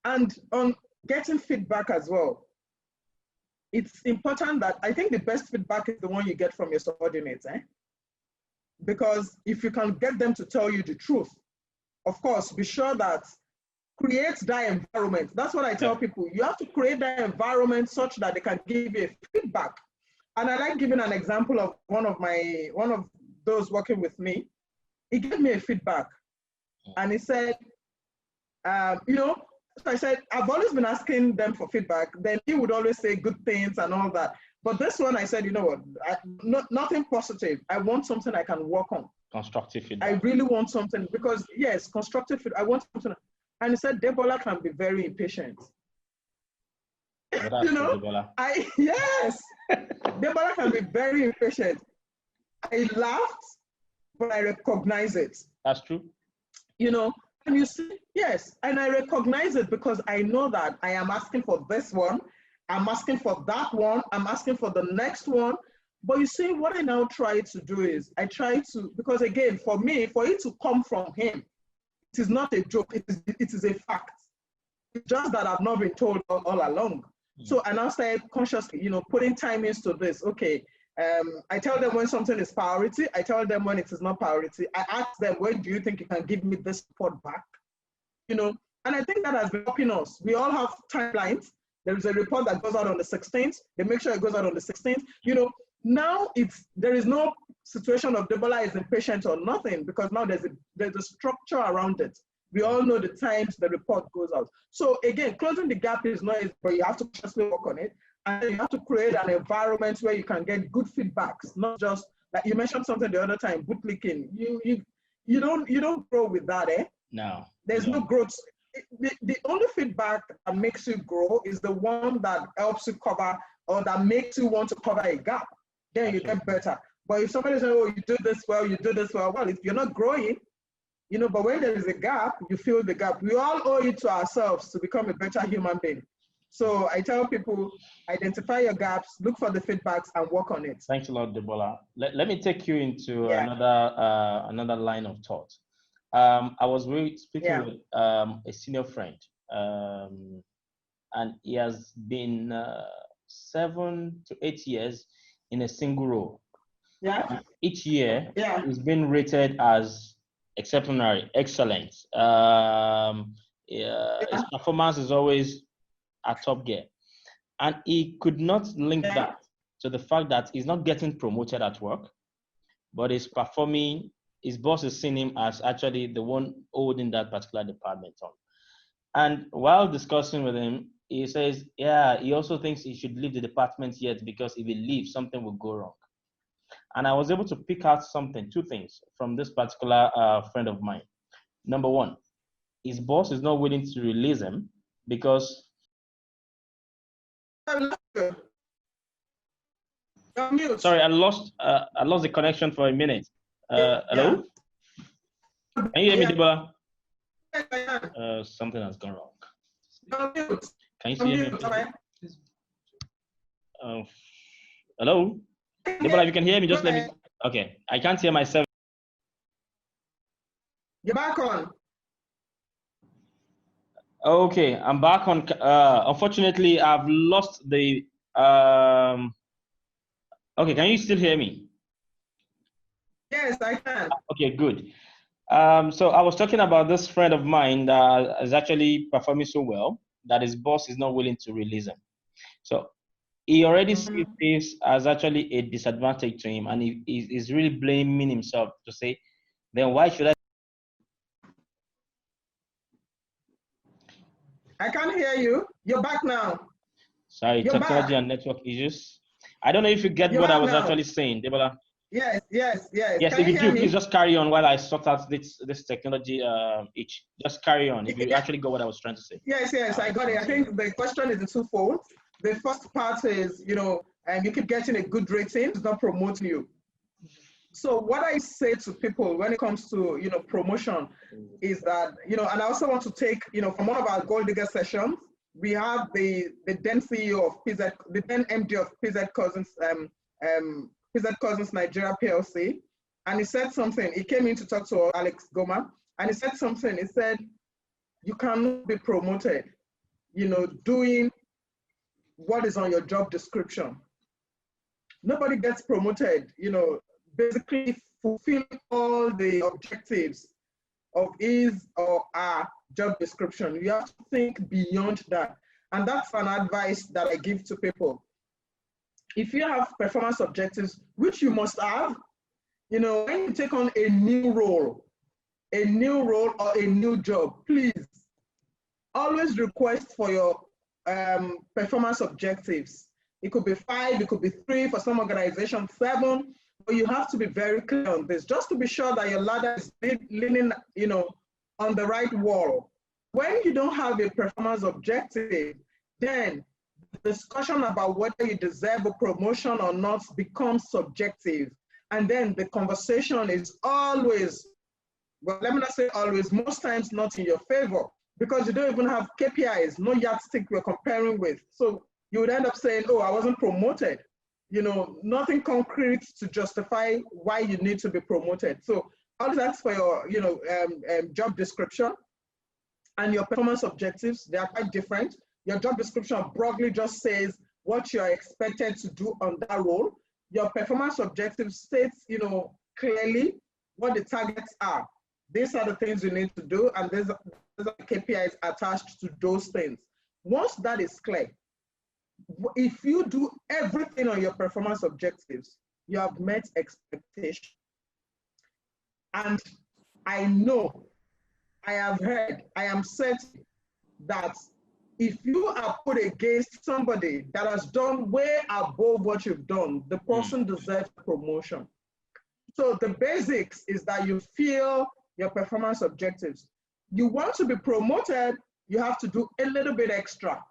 Speaker 2: and on getting feedback as well, it's important that I think the best feedback is the one you get from your subordinates, because if you can get them to tell you the truth, of course, be sure that create that environment. That's what I tell people. You have to create that environment such that they can give you feedback. And I like giving an example of one of those working with me. He gave me a feedback, and he said, you know, so I said, I've always been asking them for feedback. Then he would always say good things and all that. But this one, I said, you know what, nothing positive. I want something I can work on.
Speaker 1: Constructive feedback.
Speaker 2: I really want something because, yes, constructive feedback. I want something. And he said, Adebola can be very impatient. You know, yes, Adebola can be very impatient. I laughed, but I recognize it.
Speaker 1: That's true.
Speaker 2: You know, and you see, yes, and I recognize it because I know that I am asking for this one, I'm asking for that one, I'm asking for the next one. But you see, what I now try to do is because again, for me, for it to come from him, it is not a joke, it is a fact. It's just that I've not been told all along. So I now started consciously, you know, putting time into this. Okay, I tell them when something is priority. I tell them when it is not priority. I ask them, when do you think you can give me this support back? You know, And I think that has been helping us. We all have timelines. There is a report that goes out on the 16th. They make sure it goes out on the 16th. Now there is no situation of Adebola is impatient or nothing, because now there's a structure around it. We all know the times the report goes out. So again, closing the gap is not easy, but you have to consciously work on it. And you have to create an environment where you can get good feedbacks, not just like you mentioned something the other time, bootlicking. You don't grow with that, eh?
Speaker 1: No.
Speaker 2: There's no growth. The only feedback that makes you grow is the one that helps you cover, or that makes you want to cover a gap. Then you get better. But if somebody says, oh, you do this well, well, if you're not growing, but when there is a gap, you fill the gap. We all owe it to ourselves to become a better human being. So I tell people, identify your gaps, look for the feedbacks, and work on it.
Speaker 1: Thanks a lot, Adebola. Let me take you into another line of thought. I was speaking with a senior friend, and he has been 7 to 8 years in a single role.
Speaker 2: Yeah.
Speaker 1: Each year, he's been rated as exceptional, excellent. His performance is always at top gear, and he could not link that to the fact that he's not getting promoted at work, but he's performing. His boss is seeing him as actually the one holding that particular department on. And while discussing with him, he says, he also thinks he should leave the department yet, because if he leaves, something will go wrong. And I was able to pick out two things from this particular friend of mine. Number one, his boss is not willing to release him because sorry, I lost the connection for a minute. Hello? Can you hear me, Adebola? Something has gone wrong. Can you hear me? Hello? Adebola, if you can hear me, just let me. Okay, I can't hear myself.
Speaker 2: You're back on.
Speaker 1: Okay, I'm back on. Unfortunately, I've lost the. Okay, can you still hear me?
Speaker 2: Yes, I can.
Speaker 1: Okay, good. So I was talking about this friend of mine that is actually performing so well that his boss is not willing to release him. So he already sees this as actually a disadvantage to him, and he's really blaming himself to say, then why should I?
Speaker 2: I can't hear you. You're back now.
Speaker 1: Sorry, technology and network issues. I don't know if you get what I was actually saying, Adebola.
Speaker 2: Yes.
Speaker 1: Yes, if you do, please just carry on while I sort out this technology itch. Just carry on if you actually got what I was trying to say.
Speaker 2: Yes, I got it. I think the question is twofold. The first part is, you keep getting a good rating, it's not promoting you. So what I say to people when it comes to, promotion is that, and I also want to take, from one of our Goaldigger sessions, we have the then CEO of PZ, the then MD of PZ Cousins, PZ Cousins Nigeria PLC, and he said something. He came in to talk to Alex Goma, and he said something. He said, you cannot be promoted, doing what is on your job description. Nobody gets promoted, basically fulfill all the objectives of his or her job description. You have to think beyond that. And that's an advice that I give to people. If you have performance objectives, which you must have, when you take on a new role or a new job, please always request for your performance objectives. It could be 5, it could be 3, for some organizations 7, but you have to be very clear on this, just to be sure that your ladder is leaning, on the right wall. When you don't have a performance objective, then the discussion about whether you deserve a promotion or not becomes subjective. And then the conversation is always, well, let me not say always, most times not in your favor, because you don't even have KPIs, no yardstick we're comparing with. So you would end up saying, oh, I wasn't promoted. Nothing concrete to justify why you need to be promoted. So always ask for your, job description and your performance objectives. They are quite different. Your job description broadly just says what you're expected to do on that role. Your performance objective states, clearly what the targets are. These are the things you need to do, and these are KPIs attached to those things. Once that is clear, if you do everything on your performance objectives, you have met expectation. And I know, I have heard, I am certain that if you are put against somebody that has done way above what you've done, the person deserves promotion. So the basics is that you feel your performance objectives. You want to be promoted, you have to do a little bit extra.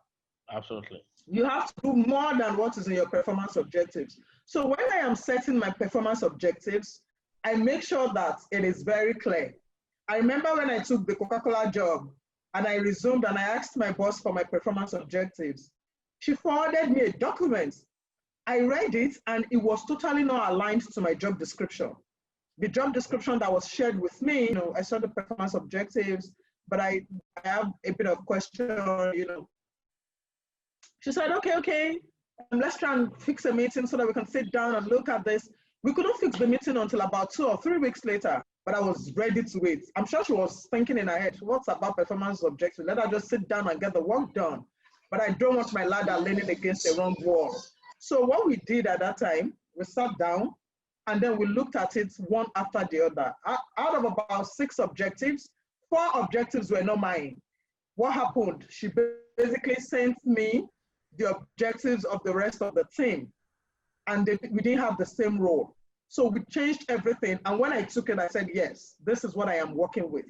Speaker 1: Absolutely.
Speaker 2: You have to do more than what is in your performance objectives. So when I am setting my performance objectives, I make sure that it is very clear. I remember when I took the Coca-Cola job and I resumed and I asked my boss for my performance objectives. She forwarded me a document. I read it and it was totally not aligned to my job description. The job description that was shared with me, I saw the performance objectives, but I have a bit of question, She said, okay, let's try and fix a meeting so that we can sit down and look at this. We couldn't fix the meeting until about 2 or 3 weeks later, but I was ready to wait. I'm sure she was thinking in her head, what's about performance objectives? Let her just sit down and get the work done. But I don't want my ladder leaning against the wrong wall. So what we did at that time, we sat down and then we looked at it one after the other. Out of about 6 objectives, 4 objectives were not mine. What happened? She basically sent me the objectives of the rest of the team, and we didn't have the same role. So we changed everything, and when I took it, I said, yes, this is what I am working with.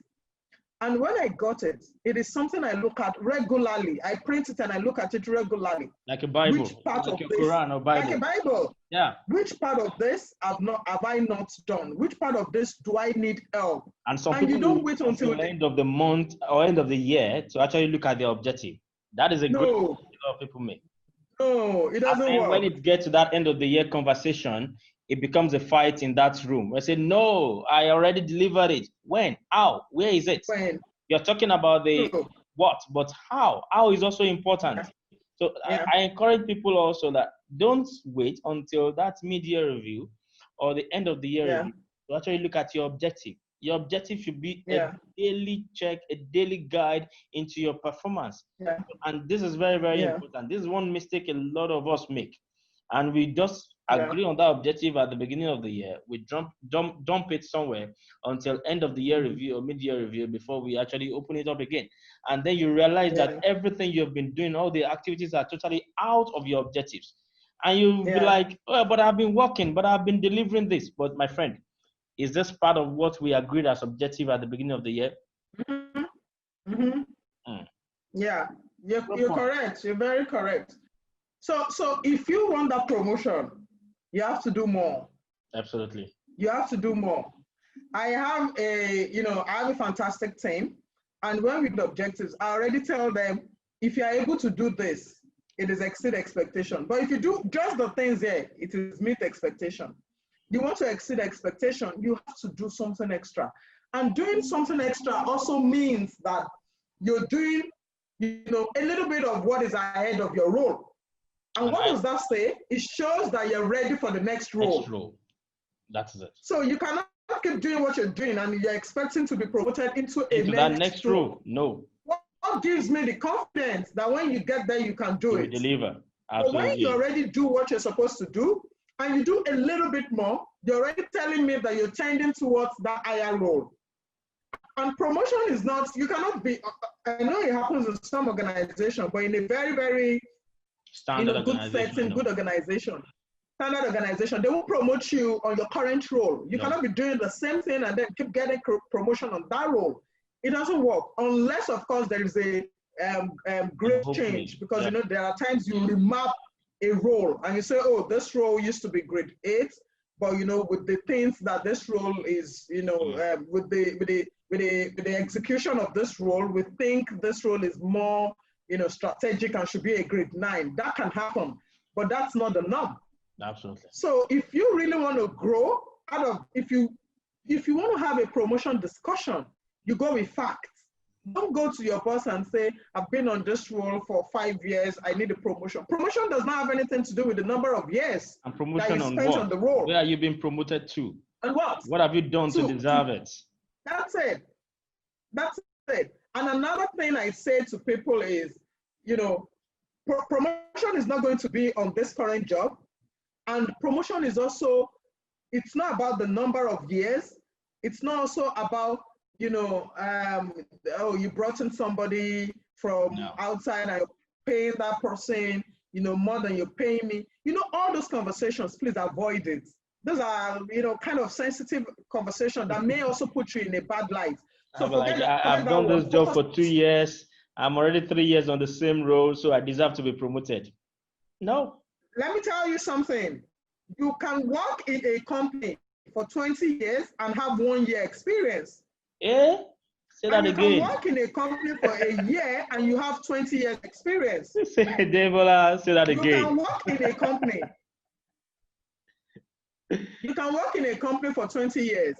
Speaker 2: And when I got it, it is something I look at regularly. I print it and I look at it regularly.
Speaker 1: Like a Bible,
Speaker 2: which part
Speaker 1: like
Speaker 2: of
Speaker 1: a
Speaker 2: this,
Speaker 1: Quran or Bible.
Speaker 2: Like a Bible.
Speaker 1: Yeah.
Speaker 2: Which part of this have I not done? Which part of this do I need help?
Speaker 1: And some
Speaker 2: and
Speaker 1: people
Speaker 2: you don't wait until
Speaker 1: the end of the month or end of the year to actually look at the objective. That is a great mistake a lot of people make.
Speaker 2: No, it doesn't work.
Speaker 1: When it gets to that end of the year conversation, it becomes a fight in that room. I say, no, I already delivered it. When? How? Where is it?
Speaker 2: When?
Speaker 1: You're talking about the what, but how? How is also important.
Speaker 2: Yeah.
Speaker 1: So yeah. I encourage people also that don't wait until that mid-year review or the end of the year review to actually look at your objective. Your objective should be a daily check, a daily guide into your performance.
Speaker 2: Yeah.
Speaker 1: And this is very, very important. This is one mistake a lot of us make. And we just agree on that objective at the beginning of the year. We dump it somewhere until end of the year review or mid-year review before we actually open it up again. And then you realize that everything you've been doing, all the activities are totally out of your objectives. And you'll be like, oh, but I've been working, but I've been delivering this. But my friend, is this part of what we agreed as objective at the beginning of the year?
Speaker 2: Mm-hmm. Mm-hmm. Yeah, you're correct. You're very correct. So if you want that promotion, you have to do more.
Speaker 1: Absolutely.
Speaker 2: You have to do more. I have a fantastic team. And when we do objectives, I already tell them, if you are able to do this, it is exceed expectation. But if you do just the things here, it is meet expectation. You want to exceed expectation, you have to do something extra. And doing something extra also means that you're doing, a little bit of what is ahead of your role. And what does that say? It shows that you're ready for the next role.
Speaker 1: Next role. That's it.
Speaker 2: So you cannot keep doing what you're doing and you're expecting to be promoted into
Speaker 1: that next role. No.
Speaker 2: What gives me the confidence that when you get there, you can do it?
Speaker 1: Deliver. Absolutely.
Speaker 2: But when you already do what you're supposed to do, and you do a little bit more, you're already telling me that you're tending towards that higher role. And promotion is not, you cannot be, I know it happens in some organizations, but in a very, very
Speaker 1: standard
Speaker 2: good setting, good organization, standard organization, they will promote you on your current role. You cannot be doing the same thing and then keep getting promotion on that role. It doesn't work, unless, of course, there is a great change, because there are times you remap a role and you say, oh, this role used to be grade 8, but with the things that this role is, with the execution of this role, we think this role is more strategic and should be a grade 9. That can happen, but that's not the norm.
Speaker 1: Absolutely.
Speaker 2: So if you really want to grow if you want to have a promotion discussion, you go with facts. Don't go to your boss and say, I've been on this role for 5 years, I need a promotion. Promotion does not have anything to do with the number of years
Speaker 1: and promotion
Speaker 2: that you spent on the role.
Speaker 1: Where are you being promoted to?
Speaker 2: And what?
Speaker 1: What have you done to deserve it?
Speaker 2: That's it. That's it. And another thing I say to people is, you know, promotion is not going to be on this current job. And promotion is also, it's not about the number of years. It's not also about, you know, oh, you brought in somebody from outside and you're paying that person, you know, more than you're paying me. You know, all those conversations, please avoid it. Those are, you know, kind of sensitive conversation that may also put you in a bad light. So
Speaker 1: like, I've done this job for 2 years. I'm already 3 years on the same role, so I deserve to be promoted. No.
Speaker 2: Let me tell you something. You can work in a company for 20 years and have 1 year experience.
Speaker 1: Yeah? Say that again.
Speaker 2: You can work in a company for a year and you have 20 years experience.
Speaker 1: Say Adebola, say that again.
Speaker 2: You can work in a company. You can work in a company for 20 years.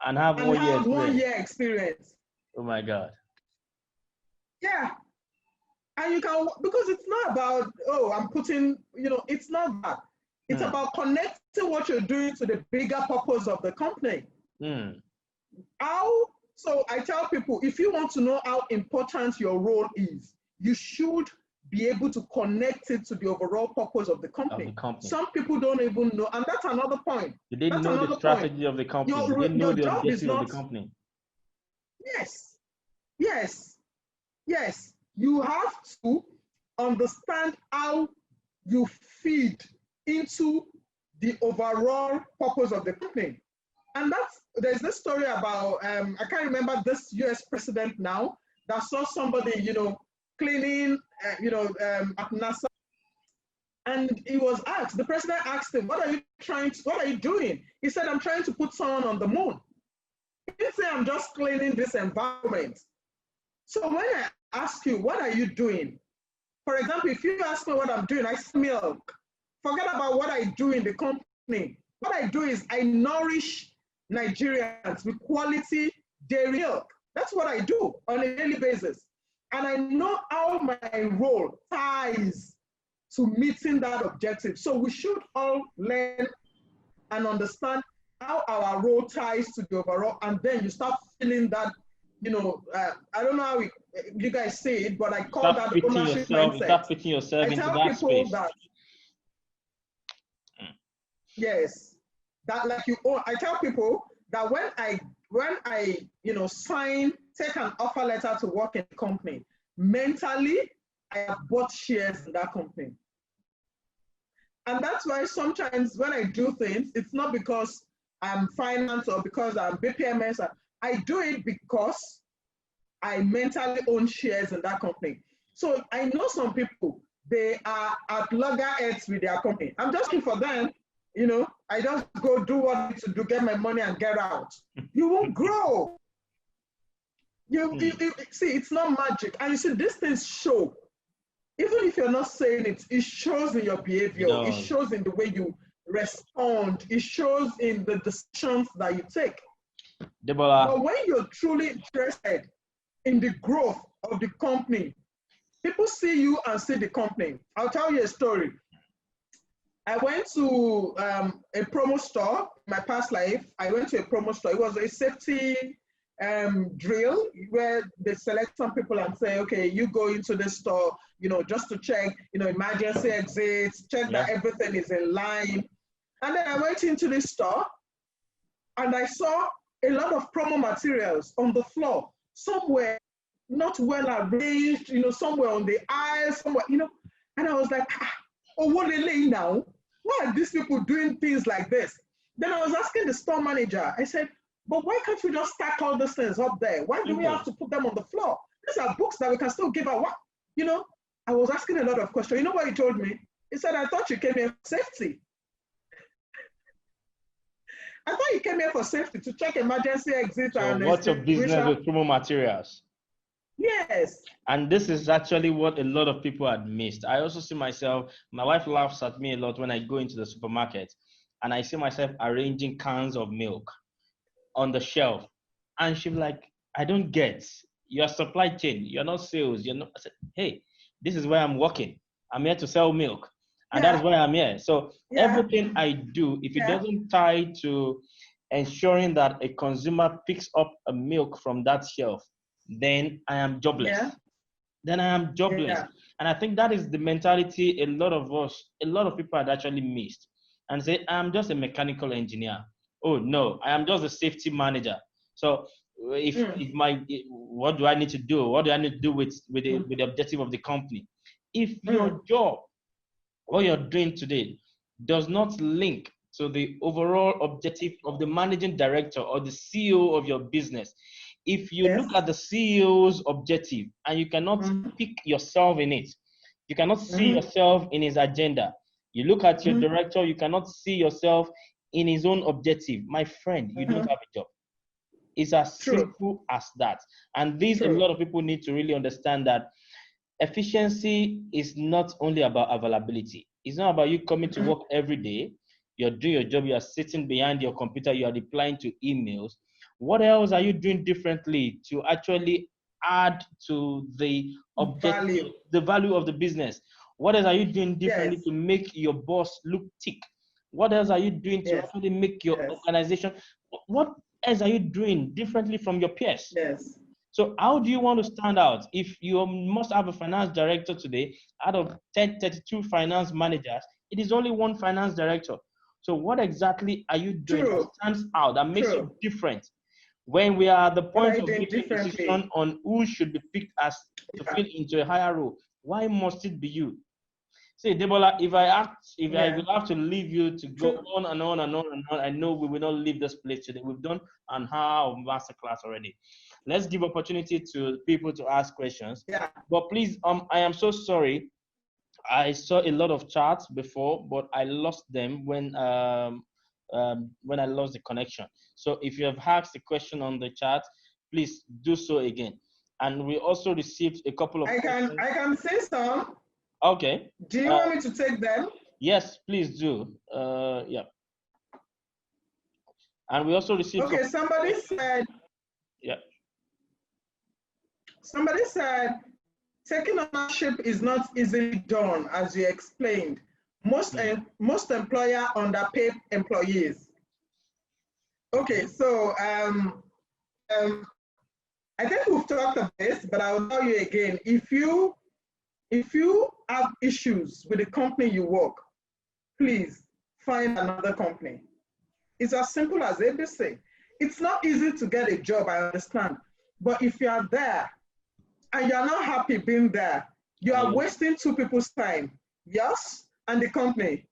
Speaker 1: And have 1
Speaker 2: year experience.
Speaker 1: Oh my God.
Speaker 2: Yeah. And you can, because it's not about, oh, I'm putting, you know, it's not that. It's about connecting what you're doing to the bigger purpose of the company. So I tell people, if you want to know how important your role is, you should be able to connect it to the overall purpose of the company. Some people don't even know, and that's another point.
Speaker 1: They didn't know the strategy of the company. They didn't know the objective of the company.
Speaker 2: Yes, yes, yes. You have to understand how you feed into the overall purpose of the company. And there's this story about, I can't remember this US president now, that saw somebody, you know, cleaning, at NASA. And he was asked, the president asked him, what are you doing? He said, I'm trying to put someone on the moon. He didn't say, I'm just cleaning this environment. So when I ask you, what are you doing? For example, if you ask me what I'm doing, I sell milk. Forget about what I do in the company. What I do is I nourish Nigerians with quality dairy milk. That's what I do on a daily basis. And I know how my role ties to meeting that objective. So we should all learn and understand how our role ties to the overall, and then you start feeling that, you know, I don't know how you guys say it, but I call that ownership mindset.
Speaker 1: Start fitting yourself into that space.
Speaker 2: Yes, that like you own. I tell people that when I you know, take an offer letter to work in a company, mentally I have bought shares in that company. And that's why sometimes when I do things, it's not because I'm finance or because I'm BPMS. I do it because I mentally own shares in that company. So I know some people, they are at loggerheads with their company. I'm just looking for them, you know, I just go do what I need to do, get my money and get out. You won't grow. You see, it's not magic. And you see, these things show. Even if you're not saying it, it shows in your behavior. It shows in the way you respond. It shows in the decisions that you take.
Speaker 1: Adebola.
Speaker 2: But when you're truly interested in the growth of the company, people see you and see the company. I'll tell you a story. I went to a promo store in my past life. I went to a promo store. It was a safety drill where they select some people and say, okay, you go into the store, you know, just to check, you know, emergency exits, check that everything is in line. And then I went into the store and I saw a lot of promo materials on the floor, somewhere not well arranged, you know, somewhere on the aisle, somewhere, you know, and I was like, oh, what are they laying now? Why are these people doing things like this? Then I was asking the store manager, I said, but why can't we just stack all these things up there? Why do we have to put them on the floor? These are books that we can still give out. You know, I was asking a lot of questions. You know what he told me? He said, I thought you came here for safety. I thought you came here for safety, to check emergency exits.
Speaker 1: So and what's your business with promo materials?
Speaker 2: Yes.
Speaker 1: And this is actually what a lot of people had missed. I also see myself, my wife laughs at me a lot when I go into the supermarket and I see myself arranging cans of milk on the shelf. And she's like, I don't get, your supply chain, you're not sales, you're not. I said, hey, this is where I'm working. I'm here to sell milk. And that's why I'm here. So everything I do, if it doesn't tie to ensuring that a consumer picks up a milk from that shelf, then I am jobless.
Speaker 2: Yeah.
Speaker 1: Then I am jobless.
Speaker 2: Yeah.
Speaker 1: And I think that is the mentality a lot of us, a lot of people had actually missed and say, I'm just a mechanical engineer. Oh no, I am just a safety manager. So if my, what do I need to do? What do I need to do with the objective of the company? If your job, what you're doing today, does not link to the overall objective of the managing director or the CEO of your business, if you look at the CEO's objective and you cannot pick yourself in it, you cannot see yourself in his agenda. You look at your director, you cannot see yourself in his own objective. My friend, you don't have a job. It's as simple as that. And this, a lot of people need to really understand that efficiency is not only about availability. It's not about you coming to work every day. You're doing your job. You are sitting behind your computer. You are replying to emails. What else are you doing differently to actually add to the objective, the value of the business? What else are you doing differently to make your boss look tick? What else are you doing to actually make your organization? What else are you doing differently from your peers? So how do you want to stand out? If you must have a finance director today, out of 32 finance managers, it is only one finance director. So what exactly are you doing that stands out, that makes you different? When we are at the point of making a decision on who should be picked as to fit into a higher role, why must it be you? See, Adebola, if I will have to leave you to go on and on and on and on, I know we will not leave this place today. We've done an hour of masterclass already. Let's give opportunity to people to ask questions. But please, I am so sorry. I saw a lot of chats before, but I lost them when I lost the connection. So if you have asked a question on the chat, please do so again. And we also received a couple of questions.
Speaker 2: I can say some.
Speaker 1: Okay.
Speaker 2: Do you want me to take them?
Speaker 1: Yes, please do. Yeah. And we also received.
Speaker 2: Okay, somebody said.
Speaker 1: Yeah.
Speaker 2: Somebody said, taking ownership is not easily done, as you explained. Most employer underpay employees. Okay, so I think we've talked about this, but I'll tell you again. If you have issues with the company you work, please find another company. It's as simple as ABC. It's not easy to get a job, I understand. But if you are there and you're not happy being there, you are wasting two people's time, yours and the company.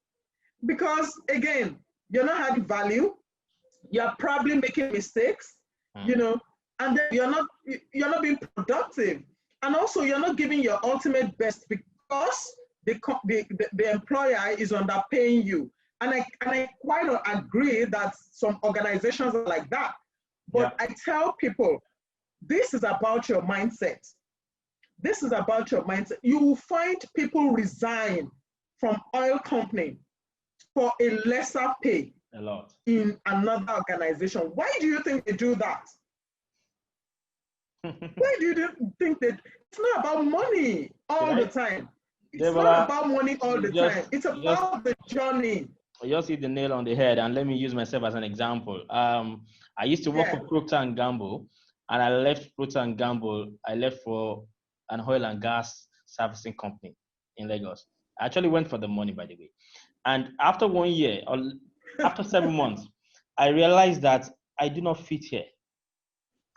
Speaker 2: Because again, you're not adding value, you're probably making mistakes, you know, and then you're not being productive. And also you're not giving your ultimate best because the employer is underpaying you. And I quite agree that some organizations are like that. But I tell people, this is about your mindset. This is about your mindset. You will find people resign from oil company for a lesser pay in another organization. Why do you think they do that? Why do you think that it's not about money all the time? It's not about money all the time. It's about the journey.
Speaker 1: You just hit the nail on the head, and let me use myself as an example. I used to work for Procter & Gamble, and I left Procter & Gamble. I left for an oil and gas servicing company in Lagos. I actually went for the money, by the way. And after 1 year, or after 7 months, I realized that I do not fit here.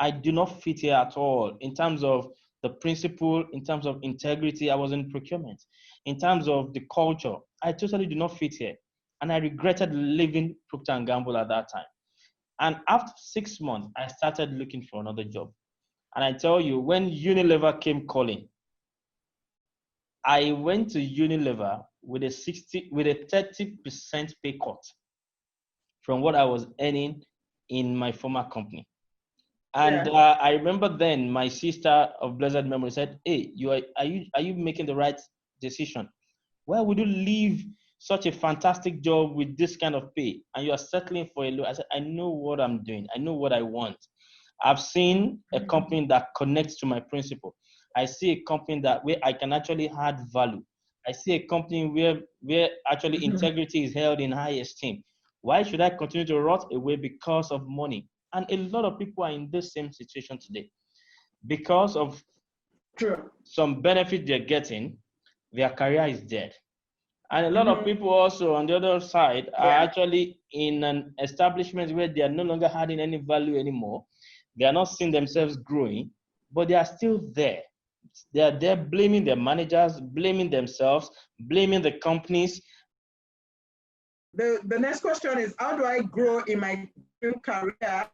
Speaker 1: I do not fit here at all in terms of the principle, in terms of integrity. I was in procurement. In terms of the culture, I totally do not fit here. And I regretted leaving Procter & Gamble at that time. And after 6 months, I started looking for another job. And I tell you, when Unilever came calling, I went to Unilever with a 30% pay cut from what I was earning in my former company. And I remember then my sister of blessed memory said, "Hey, are you making the right decision? Why would you leave such a fantastic job with this kind of pay and you are settling for a low?" I said, "I know what I'm doing. I know what I want. I've seen a company that connects to my principle. I see a company where I can actually add value. I see a company where actually integrity is held in high esteem. Why should I continue to rot away because of money? And a lot of people are in this same situation today. Because of some benefit they're getting, their career is dead. And a lot of people also on the other side are actually in an establishment where they are no longer adding any value anymore. They are not seeing themselves growing, but they are still there. They are there blaming their managers, blaming themselves, blaming the companies.
Speaker 2: The next question is, how do I grow in my career?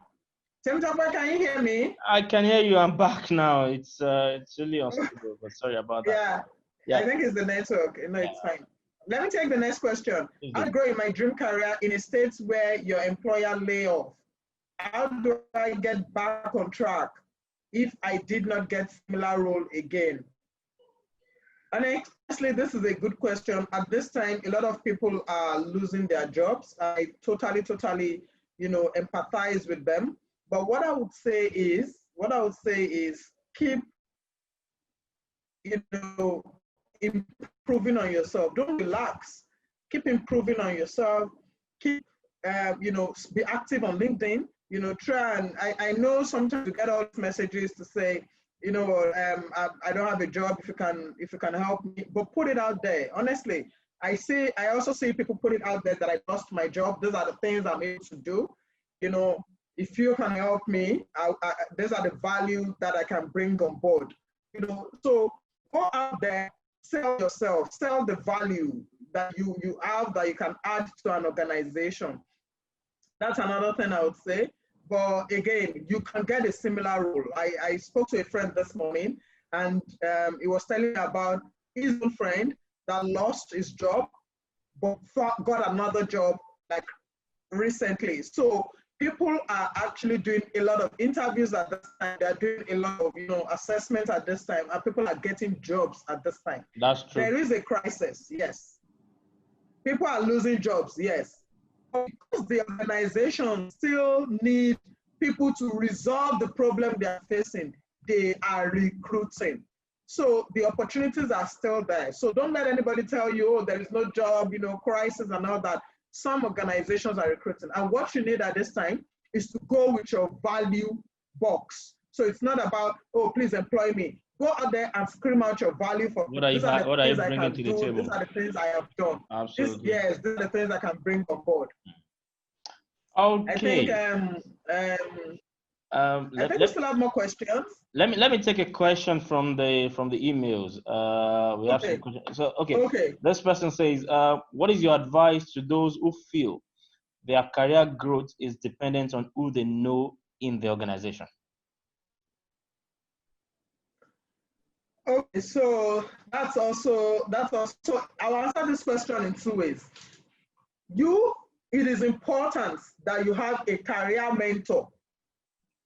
Speaker 2: Tope, can you hear me?
Speaker 1: I can hear you. I'm back now. It's really unstable, but sorry about that.
Speaker 2: Yeah, I think it's the network. No, it's fine. Let me take the next question. How to grow in my dream career in a state where your employer lay off? How do I get back on track if I did not get similar role again? And honestly, this is a good question. At this time, a lot of people are losing their jobs. I totally, empathize with them. But what I would say is keep, improving on yourself. Don't relax. Keep improving on yourself. Keep, be active on LinkedIn. Try and, I know sometimes you get all these messages to say, I don't have a job, if you can help me, but put it out there. Honestly, I also see people put it out there that I lost my job. These are the things I'm able to do. If you can help me, these are the value that I can bring on board. So go out there, sell yourself, sell the value that you have that you can add to an organization. That's another thing I would say. But again, you can get a similar role. I spoke to a friend this morning, and he was telling me about his own friend that lost his job, but got another job like recently. So people are actually doing a lot of interviews at this time. They're doing a lot of assessments at this time, and people are getting jobs at this time.
Speaker 1: That's true.
Speaker 2: There is a crisis, yes. People are losing jobs, yes. Because the organization still need people to resolve the problem they are facing, they are recruiting. So the opportunities are still there. So don't let anybody tell you, oh, there is no job, crisis and all that. Some organizations are recruiting. And what you need at this time is to go with your value box. So it's not about, oh, please employ me. Go out there and scream out your value for
Speaker 1: what are you bringing to the table?
Speaker 2: These are the things I have done.
Speaker 1: Absolutely.
Speaker 2: These are the things I can bring on board.
Speaker 1: Okay.
Speaker 2: I think we still have more questions.
Speaker 1: Let me take a question from the emails. We have some questions. So okay. This person says, what is your advice to those who feel their career growth is dependent on who they know in the organization?
Speaker 2: Okay, so that's also I'll answer this question in two ways. It is important that you have a career mentor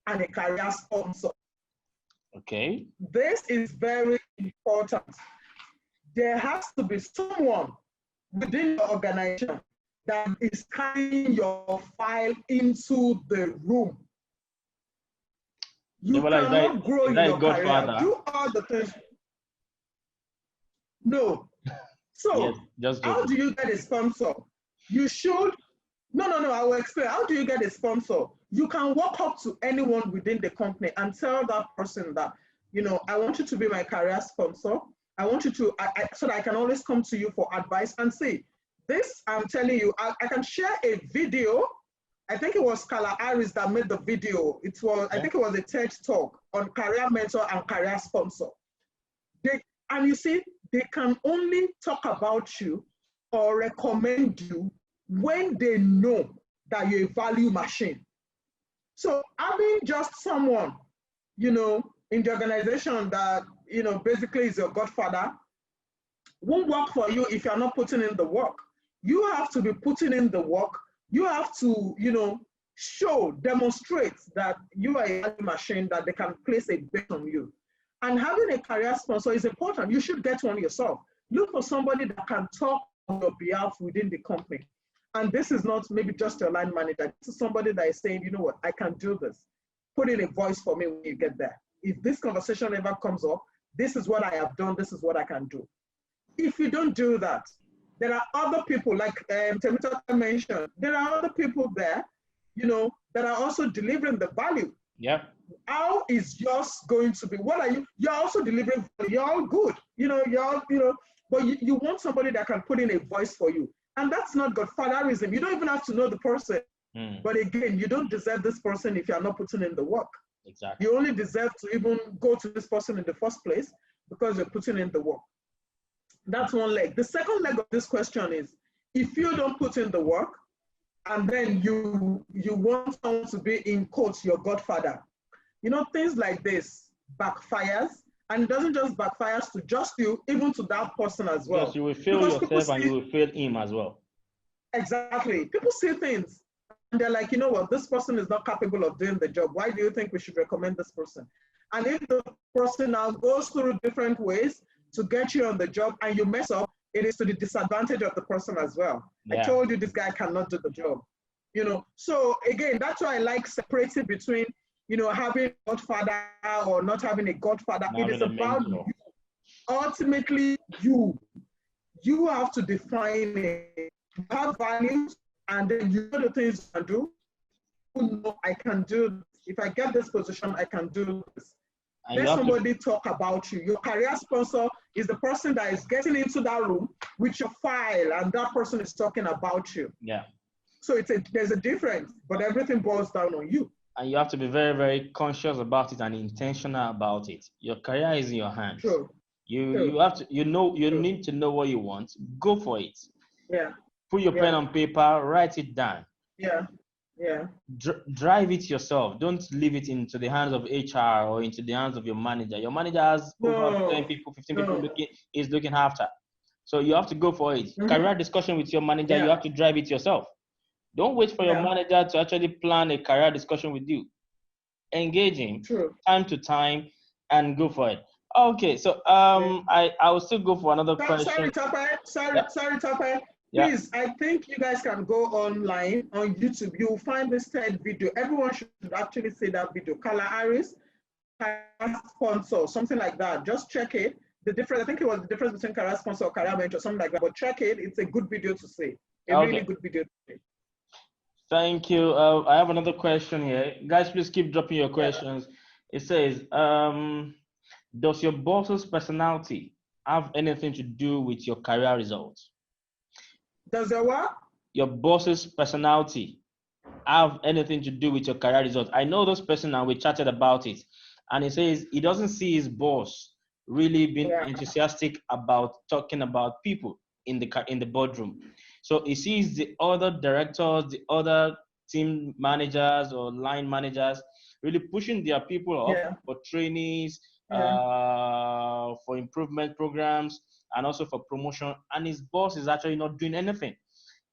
Speaker 2: and a career sponsor.
Speaker 1: Okay.
Speaker 2: This is very important. There has to be someone within the organization that is carrying your file into the room. You cannot grow in your career. Do all the things. No. So
Speaker 1: yes,
Speaker 2: how do you get a sponsor? You should. No, I will explain. How do you get a sponsor? You can walk up to anyone within the company and tell that person that, I want you to be my career sponsor. I want you to, so that I can always come to you for advice and say, this, I'm telling you, I can share a video. I think it was Carla Harris that made the video. I think it was a TED talk on career mentor and career sponsor. And you see, they can only talk about you or recommend you when they know that you're a value machine. So having just someone, in the organization that, basically is your godfather, won't work for you if you're not putting in the work. You have to be putting in the work. You have to, demonstrate that you are a value machine, that they can place a bet on you. And having a career sponsor is important. You should get one yourself. Look for somebody that can talk on your behalf within the company. And this is not maybe just your line manager. This is somebody that is saying, you know what, I can do this. Put in a voice for me when you get there. If this conversation ever comes up, this is what I have done, this is what I can do. If you don't do that, there are other people, like Temitope mentioned, there are other people there, you know, that are also delivering the value.
Speaker 1: Yeah.
Speaker 2: How is yours going to be? What are you? You're also delivering value. You're all good. You know, you're all, you know, but you want somebody that can put in a voice for you. And that's not godfatherism. You don't even have to know the person. But again, you don't deserve this person if you're not putting in the work.
Speaker 1: Exactly.
Speaker 2: You only deserve to even go to this person in the first place because you're putting in the work. That's one leg. The second leg of this question is, if you don't put in the work and then you want someone to be, in quotes, your godfather, you know, things like this backfires. And it doesn't just backfires to just you, even to that person as well.
Speaker 1: Yes, you will fail yourself and you will fail him as well.
Speaker 2: Exactly. People see things and they're like, you know what, this person is not capable of doing the job. Why do you think we should recommend this person? And if the person now goes through different ways to get you on the job and you mess up, it is to the disadvantage of the person as well. Yeah. I told you this guy cannot do the job. You know, so again, that's why I like separating between, you know, having a godfather or not having a godfather. It is about you. Ultimately, you have to define it. You have values, and then you know the things you can do. You know, I can do this. If I get this position, I can do this. Let somebody talk about you. Your career sponsor is the person that is getting into that room with your file, and that person is talking about you.
Speaker 1: Yeah.
Speaker 2: So there's a difference, but everything boils down on you.
Speaker 1: And you have to be very, very conscious about it and intentional about it. Your career is in your hands.
Speaker 2: True.
Speaker 1: You have to, you need to know what you want. Go for it.
Speaker 2: Yeah.
Speaker 1: Put your pen on paper, write it down.
Speaker 2: Yeah. Yeah.
Speaker 1: Drive it yourself. Don't leave it into the hands of HR or into the hands of your manager. Your manager has over 10 people, 15 people looking after. So you have to go for it. Career discussion with your manager, you have to drive it yourself. Don't wait for your manager to actually plan a career discussion with you. Engage him time to time and go for it. Okay, so I will still go for another question.
Speaker 2: Sorry, Tope. Please, I think you guys can go online on YouTube. You'll find this third video. Everyone should actually see that video. CARRER, sponsor, something like that. Just check it. The difference, I think it was the difference between career sponsor or career mentor, something like that. But check it. It's a good video to see. Really good video to see.
Speaker 1: Thank you. I have another question here. Guys, please keep dropping your questions. It says, does your boss's personality have anything to do with your career results?
Speaker 2: Does your what?
Speaker 1: Your boss's personality have anything to do with your career results? I know this person and we chatted about it. And he says he doesn't see his boss really being enthusiastic about talking about people in the boardroom. So he sees the other directors, the other team managers or line managers really pushing their people up for trainees, for improvement programs, and also for promotion. And his boss is actually not doing anything.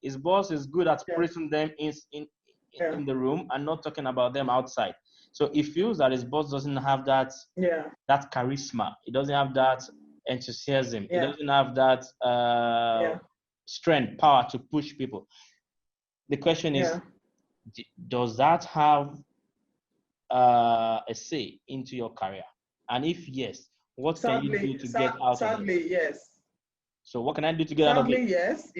Speaker 1: His boss is good at praising them in the room and not talking about them outside. So he feels that his boss doesn't have that that charisma. He doesn't have that enthusiasm. He doesn't have that strength, power to push people. The question is, does that have a say into your career? And if yes, what can you do to get out of it?
Speaker 2: Sadly, yes.
Speaker 1: So what can I do to get out of it?
Speaker 2: Sadly, yes,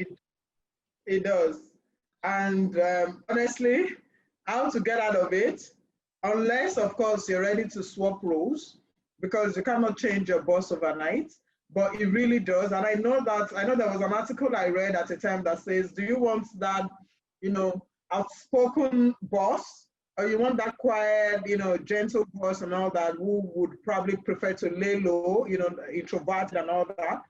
Speaker 2: it does. And honestly, how to get out of it, unless, of course, you're ready to swap roles, because you cannot change your boss overnight. But it really does. And I know there was an article I read at a time that says, do you want that, you know, outspoken boss, or you want that quiet, you know, gentle boss and all that, who would probably prefer to lay low, you know, introverted and all that?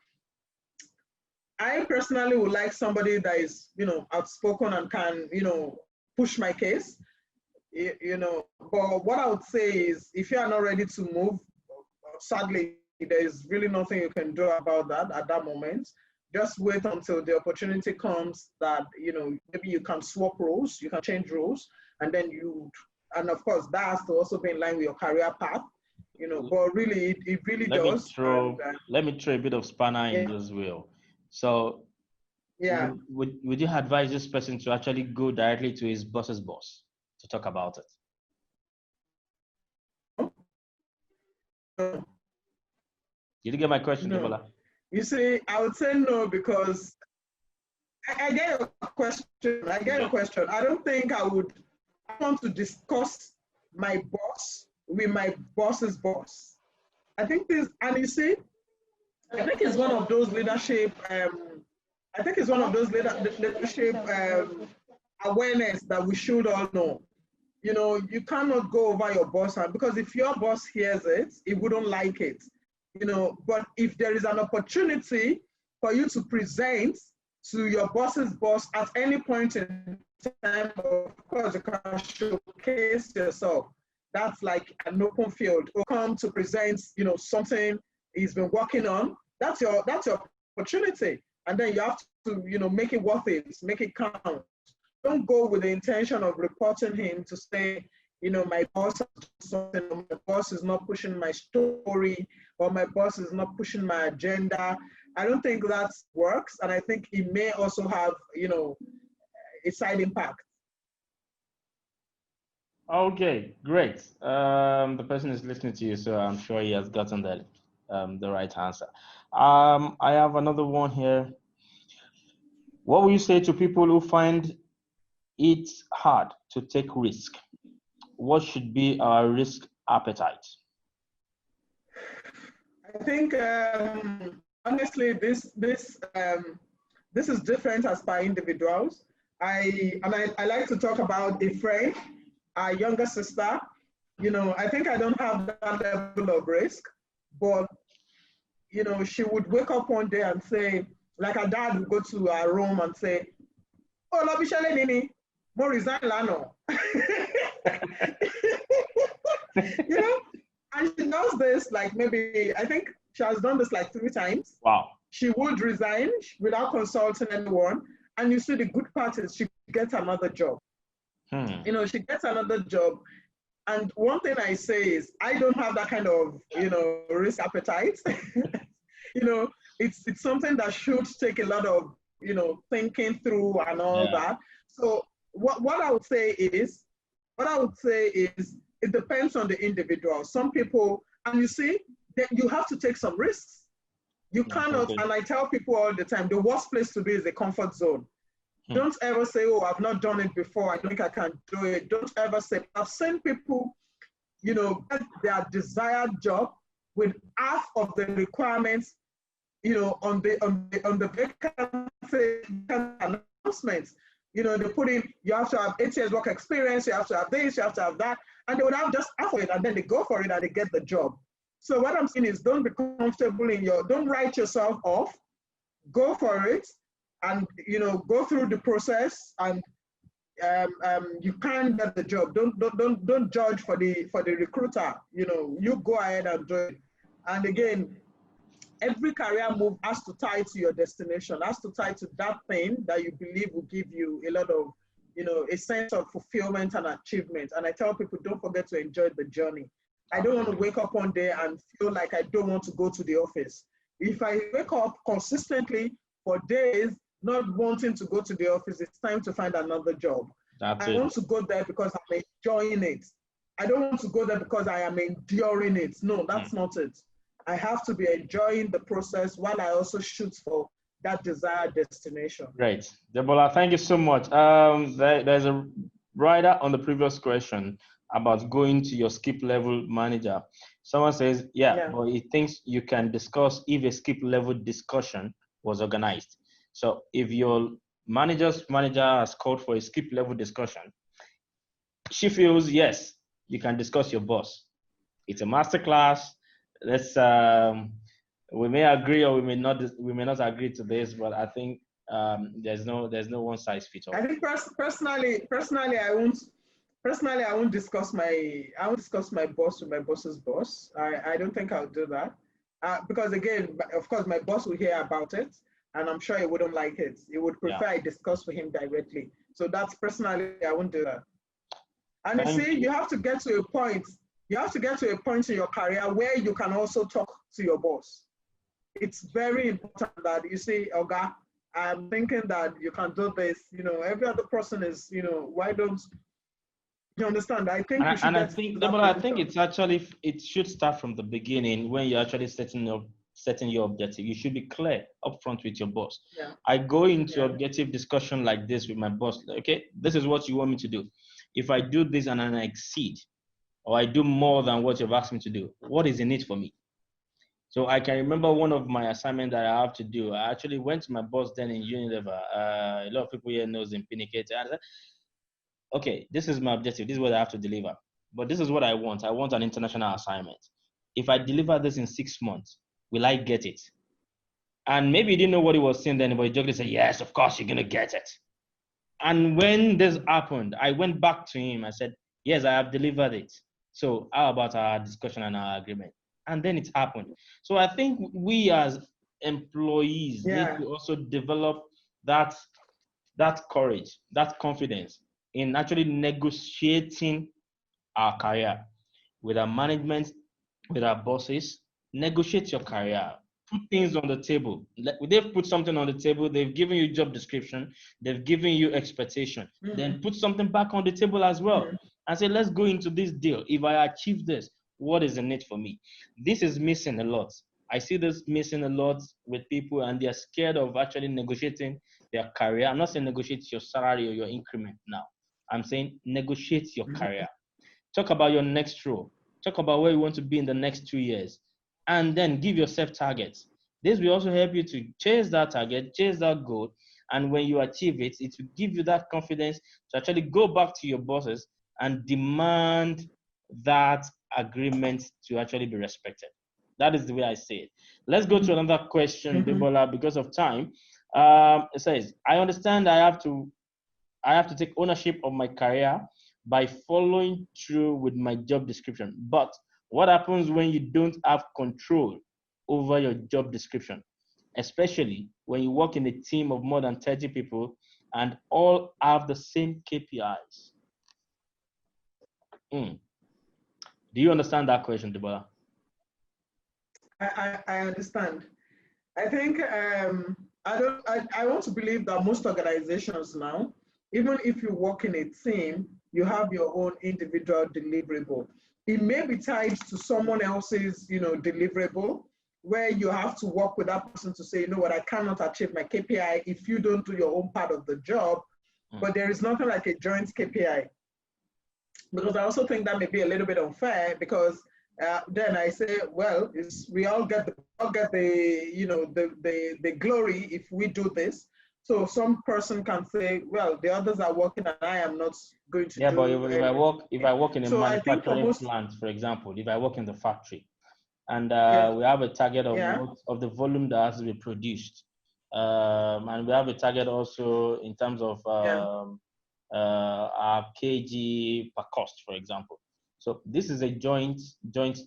Speaker 2: I personally would like somebody that is, you know, outspoken and can, you know, push my case, you know. But what I would say is, if you are not ready to move, sadly, there's really nothing you can do about that at that moment. Just wait until the opportunity comes that, you know, maybe you can swap roles, you can change roles, and then and of course, that has to also be in line with your career path, you know. But really, it really does.
Speaker 1: Let me throw a bit of spanner in this wheel. So, would you advise this person to actually go directly to his boss's boss to talk about it?
Speaker 2: No.
Speaker 1: Did you get my question, Adebola?
Speaker 2: You see, I would say no, because I get your question. I get your question. I don't think I want to discuss my boss with my boss's boss. I think this, and you see, I think it's one of those leadership. I think it's one of those leadership awareness that we should all know. You know, you cannot go over your boss, because if your boss hears it, he wouldn't like it. You know, but if there is an opportunity for you to present to your boss's boss at any point in time, of course, you can showcase yourself. That's like an open field. Or come to present, you know, something he's been working on. That's your opportunity. And then you have to, you know, make it worth it, make it count. Don't go with the intention of reporting him to say, you know, my boss has done something, or my boss is not pushing my story, or my boss is not pushing my agenda. I don't think that works. And I think it may also have, you know, a side impact.
Speaker 1: Okay, great. The person is listening to you, so I'm sure he has gotten the right answer. I have another one here. What will you say to people who find it hard to take risk? What should be our risk appetite?
Speaker 2: I think honestly, this is different as per individuals. I like to talk about a friend, a younger sister. You know, I think I don't have that level of risk, but you know, she would wake up one day and say, like her dad would go to her room and say, "Oh, Lobishale Nini, more resign lano." You know, and she does this like maybe, I think she has done this like 3 times.
Speaker 1: Wow.
Speaker 2: She would resign without consulting anyone. And you see, the good part is she gets another job. You know, she gets another job. And one thing I say is, I don't have that kind of, you know, risk appetite. You know, it's something that should take a lot of, you know, thinking through and all that. So what I would say is, it depends on the individual. Some people, and you see, that you have to take some risks. You cannot, and I tell people all the time, the worst place to be is the comfort zone. Don't ever say, "Oh, I've not done it before, I think I can do it." Don't ever say. I've seen people, you know, get their desired job with half of the requirements, you know, on the vacancy announcements. You know, they put in, you have to have 8 years work experience, you have to have this, you have to have that, and they would have just half of it, and then they go for it and they get the job. So what I'm saying is, don't be comfortable don't write yourself off, go for it, and, you know, go through the process, and you can get the job. Don't judge for the recruiter. You know, you go ahead and do it. And again, every career move has to tie to your destination, has to tie to that thing that you believe will give you a lot of, you know, a sense of fulfillment and achievement. And I tell people, don't forget to enjoy the journey. I don't want to wake up one day and feel like I don't want to go to the office. If I wake up consistently for days not wanting to go to the office, it's time to find another job. I want to go there because I'm enjoying it. I don't want to go there because I am enduring it. No, that's not it. I have to be enjoying the process while I also shoot for that desired destination.
Speaker 1: Great. Adebola, thank you so much. There's a writer on the previous question about going to your skip level manager. Someone says, but he thinks you can discuss if a skip level discussion was organized. So if your manager's manager has called for a skip level discussion, she feels, yes, you can discuss your boss. It's a masterclass. Let's we may agree or we may not agree to this, but I think there's no one size fits all.
Speaker 2: I think personally I won't discuss my boss with my boss's boss. I don't think I'll do that because again, of course, my boss will hear about it, and I'm sure he wouldn't like it. He would prefer I discuss with him directly. So that's personally, I won't do that. And you see, you have to get to a point. You have to get to a point in your career where you can also talk to your boss. It's very important that you say, "Oga, I'm thinking that you can do this." You know, every other person is, you know, why don't you understand? I think
Speaker 1: I think it's actually, it should start from the beginning when you're actually setting up setting your objective. You should be clear upfront with your boss.
Speaker 2: Yeah.
Speaker 1: I go into objective discussion like this with my boss. Okay, this is what you want me to do. If I do this and I exceed, or I do more than what you've asked me to do, what is in it for me? So I can remember one of my assignments that I have to do. I actually went to my boss then in Unilever. A lot of people here knows in Pinnacle. And I said, okay, this is my objective. This is what I have to deliver. But this is what I want. I want an international assignment. If I deliver this in 6 months, will I get it? And maybe he didn't know what he was saying then, but he jokingly said, yes, of course, you're going to get it. And when this happened, I went back to him. I said, yes, I have delivered it. So how about our discussion and our agreement? And then it happened. So I think we as employees need to also develop that courage, that confidence in actually negotiating our career with our management, with our bosses. Negotiate your career. Put things on the table. They've put something on the table. They've given you job description. They've given you expectation. Then put something back on the table as well. And say, let's go into this deal. If I achieve this, what is in it for me? This is missing a lot. I see this missing a lot with people, and they're scared of actually negotiating their career. I'm not saying negotiate your salary or your increment now. I'm saying negotiate your career. Talk about your next role. Talk about where you want to be in the next 2 years. And then give yourself targets. This will also help you to chase that target, chase that goal. And when you achieve it, it will give you that confidence to actually go back to your bosses and demand that agreement to actually be respected. That is the way I say it. Let's go to another question, Adebola, because of time. It says, I understand I have to take ownership of my career by following through with my job description. But what happens when you don't have control over your job description, especially when you work in a team of more than 30 people and all have the same KPIs? Do you understand that question, Adebola?
Speaker 2: I understand. I think I want to believe that most organizations now, even if you work in a team, you have your own individual deliverable. It may be tied to someone else's, deliverable, where you have to work with that person to say, you know what, I cannot achieve my KPI if you don't do your own part of the job. But there is nothing like a joint KPI. Because I also think that may be a little bit unfair, because then I say, well, we all get the glory if we do this. So some person can say, well, the others are working and I am not going to do.
Speaker 1: Yeah, but if I work in a manufacturing plant, for example, if I work in the factory, and we have a target of the volume that has to be produced, and we have a target also in terms of our kg per cost, for example. So this is a joint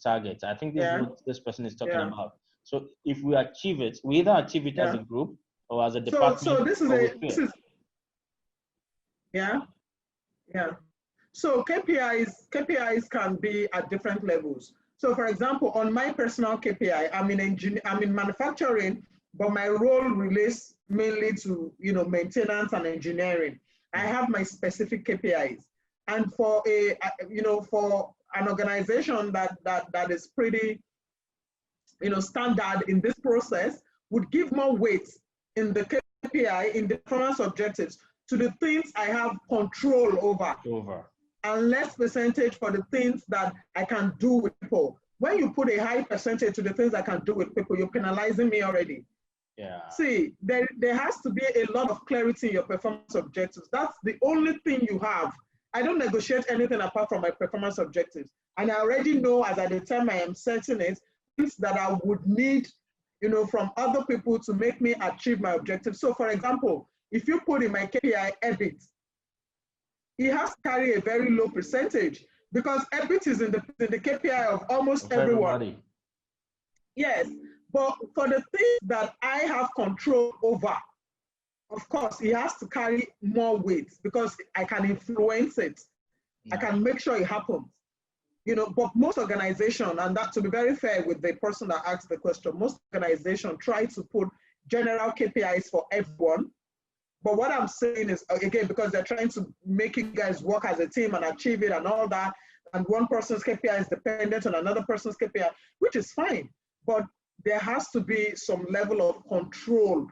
Speaker 1: target. I think this is what this person is talking about. So if we achieve it, we either achieve it as a group or as a department.
Speaker 2: So this is So KPIs can be at different levels. So for example, on my personal KPI, I'm in manufacturing, but my role relates mainly to maintenance and engineering. I have my specific KPIs. And for for an organization that is pretty, standard in this process, would give more weight in the KPI, in the performance objectives, to the things I have control over. And less percentage for the things that I can do with people. When you put a high percentage to the things I can do with people, you're penalizing me already.
Speaker 1: Yeah.
Speaker 2: See, there has to be a lot of clarity in your performance objectives. That's the only thing you have. I don't negotiate anything apart from my performance objectives. And I already know, as at the time I am setting it, things that I would need, from other people to make me achieve my objectives. So for example, if you put in my KPI EBIT, it has to carry a very low percentage, because EBIT is in the KPI of almost everyone. Everybody. Yes, but for the things that I have control over, of course, it has to carry more weight, because I can influence it. I can make sure it happens. But most organizations, and that, to be very fair with the person that asked the question, most organizations try to put general KPIs for everyone. But what I'm saying is, again, because they're trying to make you guys work as a team and achieve it and all that, and one person's KPI is dependent on another person's KPI, which is fine. But there has to be some level of control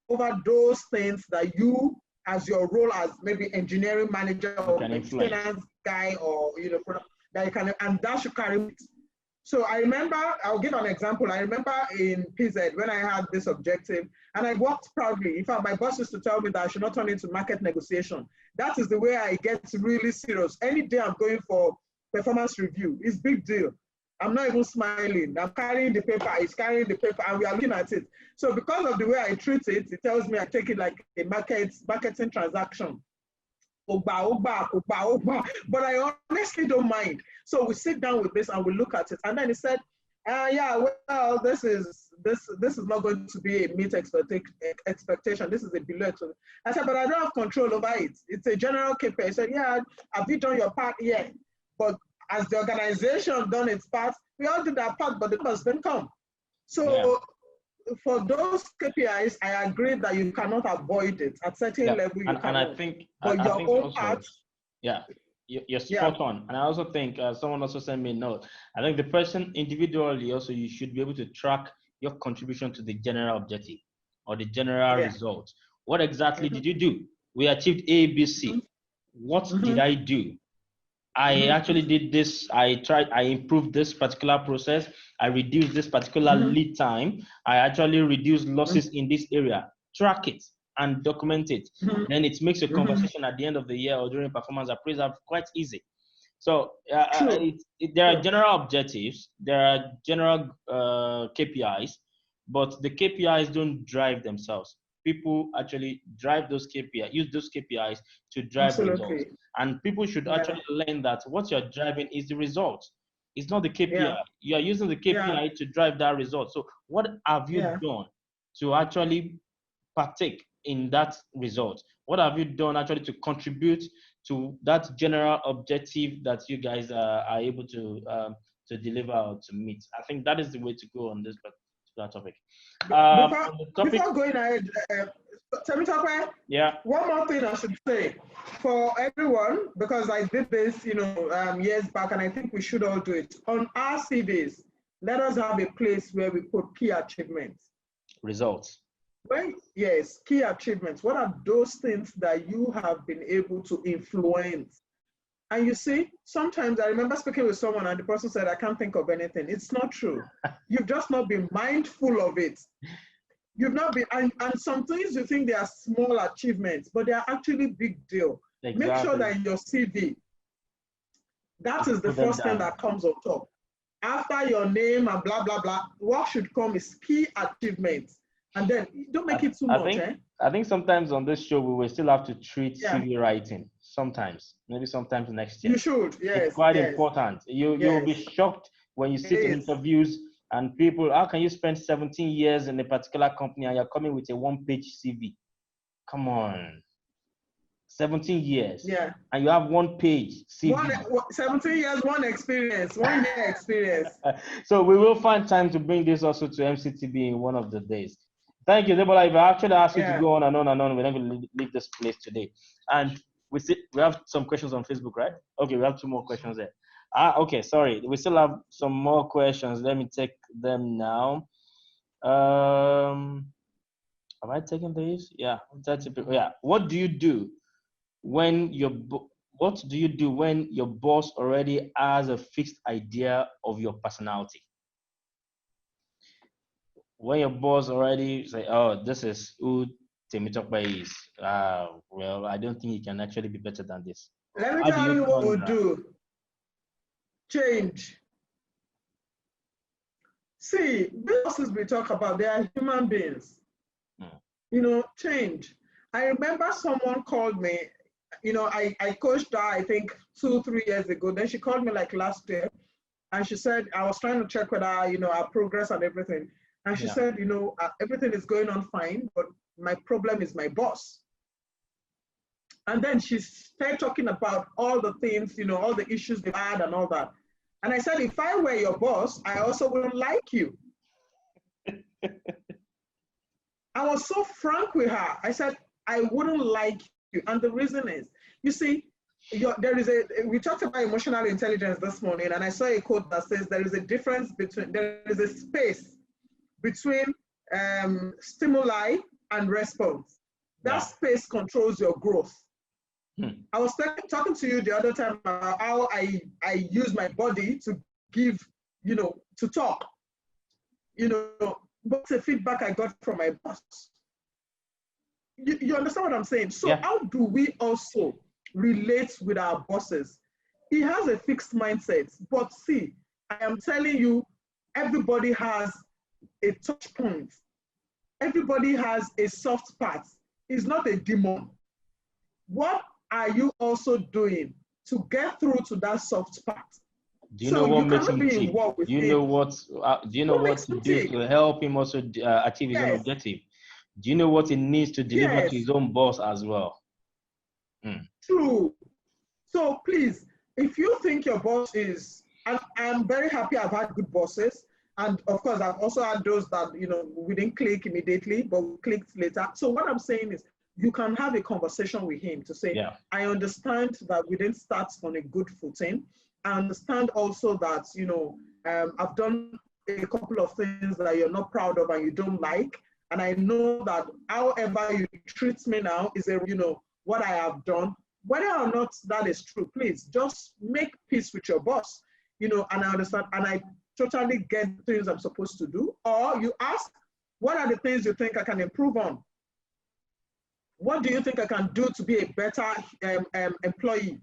Speaker 2: over those things that you, as your role as maybe engineering manager or maintenance guy, or that you can, and that should carry it. So I remember, I'll give an example. I remember in PZ when I had this objective, and I worked proudly. In fact, my boss used to tell me that I should not turn into market negotiation. That is the way I get really serious. Any day I'm going for performance review, it's big deal. I'm not even smiling. I'm carrying the paper, he's carrying the paper, and we are looking at it. So because of the way I treat it, it tells me I take it like a marketing transaction. But I honestly don't mind. So we sit down with this and we look at it. And then he said, yeah, well, this is not going to be a meet expectation. This is a below expectation. I said, but I don't have control over it. It's a general KPI. He said, yeah, have you done your part? Yeah. But as the organization done its part, we all did our part, but the numbers didn't come. So for those KPIs, I agree that you cannot avoid it. At certain level, you cannot.
Speaker 1: And I think,
Speaker 2: but
Speaker 1: I
Speaker 2: your
Speaker 1: think
Speaker 2: own
Speaker 1: also,
Speaker 2: part.
Speaker 1: Yeah, you're spot on. And I also think someone also sent me a note. I think the person individually also, you should be able to track your contribution to the general objective or the general result. What exactly did you do? We achieved A, B, C. What did I do? I actually did this. I improved this particular process. I reduced this particular lead time. I actually reduced losses in this area. Track it and document it. Then it makes your conversation at the end of the year or during performance appraisal quite easy. So there are general objectives, there are general KPIs, but the KPIs don't drive themselves. People actually drive those KPIs, use those KPIs to drive results. And people should actually learn that what you're driving is the result. It's not the KPI. You are using the KPI to drive that result. So what have you done to actually partake in that result? What have you done actually to contribute to that general objective that you guys are able to deliver or to meet? I think that is the way to go on this particular topic.
Speaker 2: Before going ahead, one more thing I should say for everyone, because I did this, years back, and I think we should all do it. On our CVs, let us have a place where we put key achievements.
Speaker 1: Results.
Speaker 2: Key achievements. What are those things that you have been able to influence? And you see, sometimes I remember speaking with someone and the person said, I can't think of anything. It's not true. You've just not been mindful of it. You've not been, and some things you think they are small achievements, but they are actually big deal. Exactly. Make sure that in your CV, that is the first thing that comes on top. After your name and blah, blah, blah, what should come is key achievements. And then don't make it too much.
Speaker 1: I think sometimes on this show, we will still have to treat CV writing. Sometimes, maybe sometimes next year.
Speaker 2: You should, yes.
Speaker 1: It's quite important. You'll be shocked when you sit in interviews and people, how can you spend 17 years in a particular company and you're coming with a one-page CV? Come on. 17 years.
Speaker 2: Yeah.
Speaker 1: And you have one-page CV.
Speaker 2: 17 years, one experience, 1 year experience.
Speaker 1: So we will find time to bring this also to MCTB in one of the days. Thank you, Adebola. If I actually ask you to go on and on and on, we're never going to leave this place today. And we have some questions on Facebook, right? Okay, we have 2 more questions there. Okay, sorry. We still have some more questions. Let me take them now. Am I taking these? Yeah. What do you do when your boss already has a fixed idea of your personality? When your boss already say, oh, this is who Temitope is. Well, I don't think he can actually be better than this.
Speaker 2: Let me tell you what we'll do. Change. See, bosses we talk about, they are human beings. Change. I remember someone called me, I coached her, I think 2-3 years ago. Then she called me like last year, and she said, I was trying to check with her, our progress and everything. And she said, everything is going on fine, but my problem is my boss. And then she started talking about all the things, all the issues they had and all that. And I said, if I were your boss, I also wouldn't like you. I was so frank with her. I said, I wouldn't like you. And the reason is, you see, we talked about emotional intelligence this morning, and I saw a quote that says there is a space between stimuli and response. That space controls your growth. I was talking to you the other time about how I use my body to give, to talk, but the feedback I got from my boss. You understand what I'm saying? So how do we also relate with our bosses? He has a fixed mindset, but see, I am telling you, everybody has a touch point. Everybody has a soft part. He's not a demon. What are you also doing to get through to that soft part?
Speaker 1: Do you know what makes him tick? Do you know what to do to help him also achieve his own objective? Do you know what he needs to deliver to his own boss as well?
Speaker 2: True. So please, if you think your boss is, and I'm very happy I've had good bosses, and of course I've also had those that we didn't click immediately, but we clicked later. So what I'm saying is, you can have a conversation with him to say, I understand that we didn't start on a good footing. I understand also that, I've done a couple of things that you're not proud of and you don't like. And I know that however you treat me now is what I have done. Whether or not that is true, please just make peace with your boss, and I understand, and I totally get the things I'm supposed to do. Or you ask, what are the things you think I can improve on? What do you think I can do to be a better employee?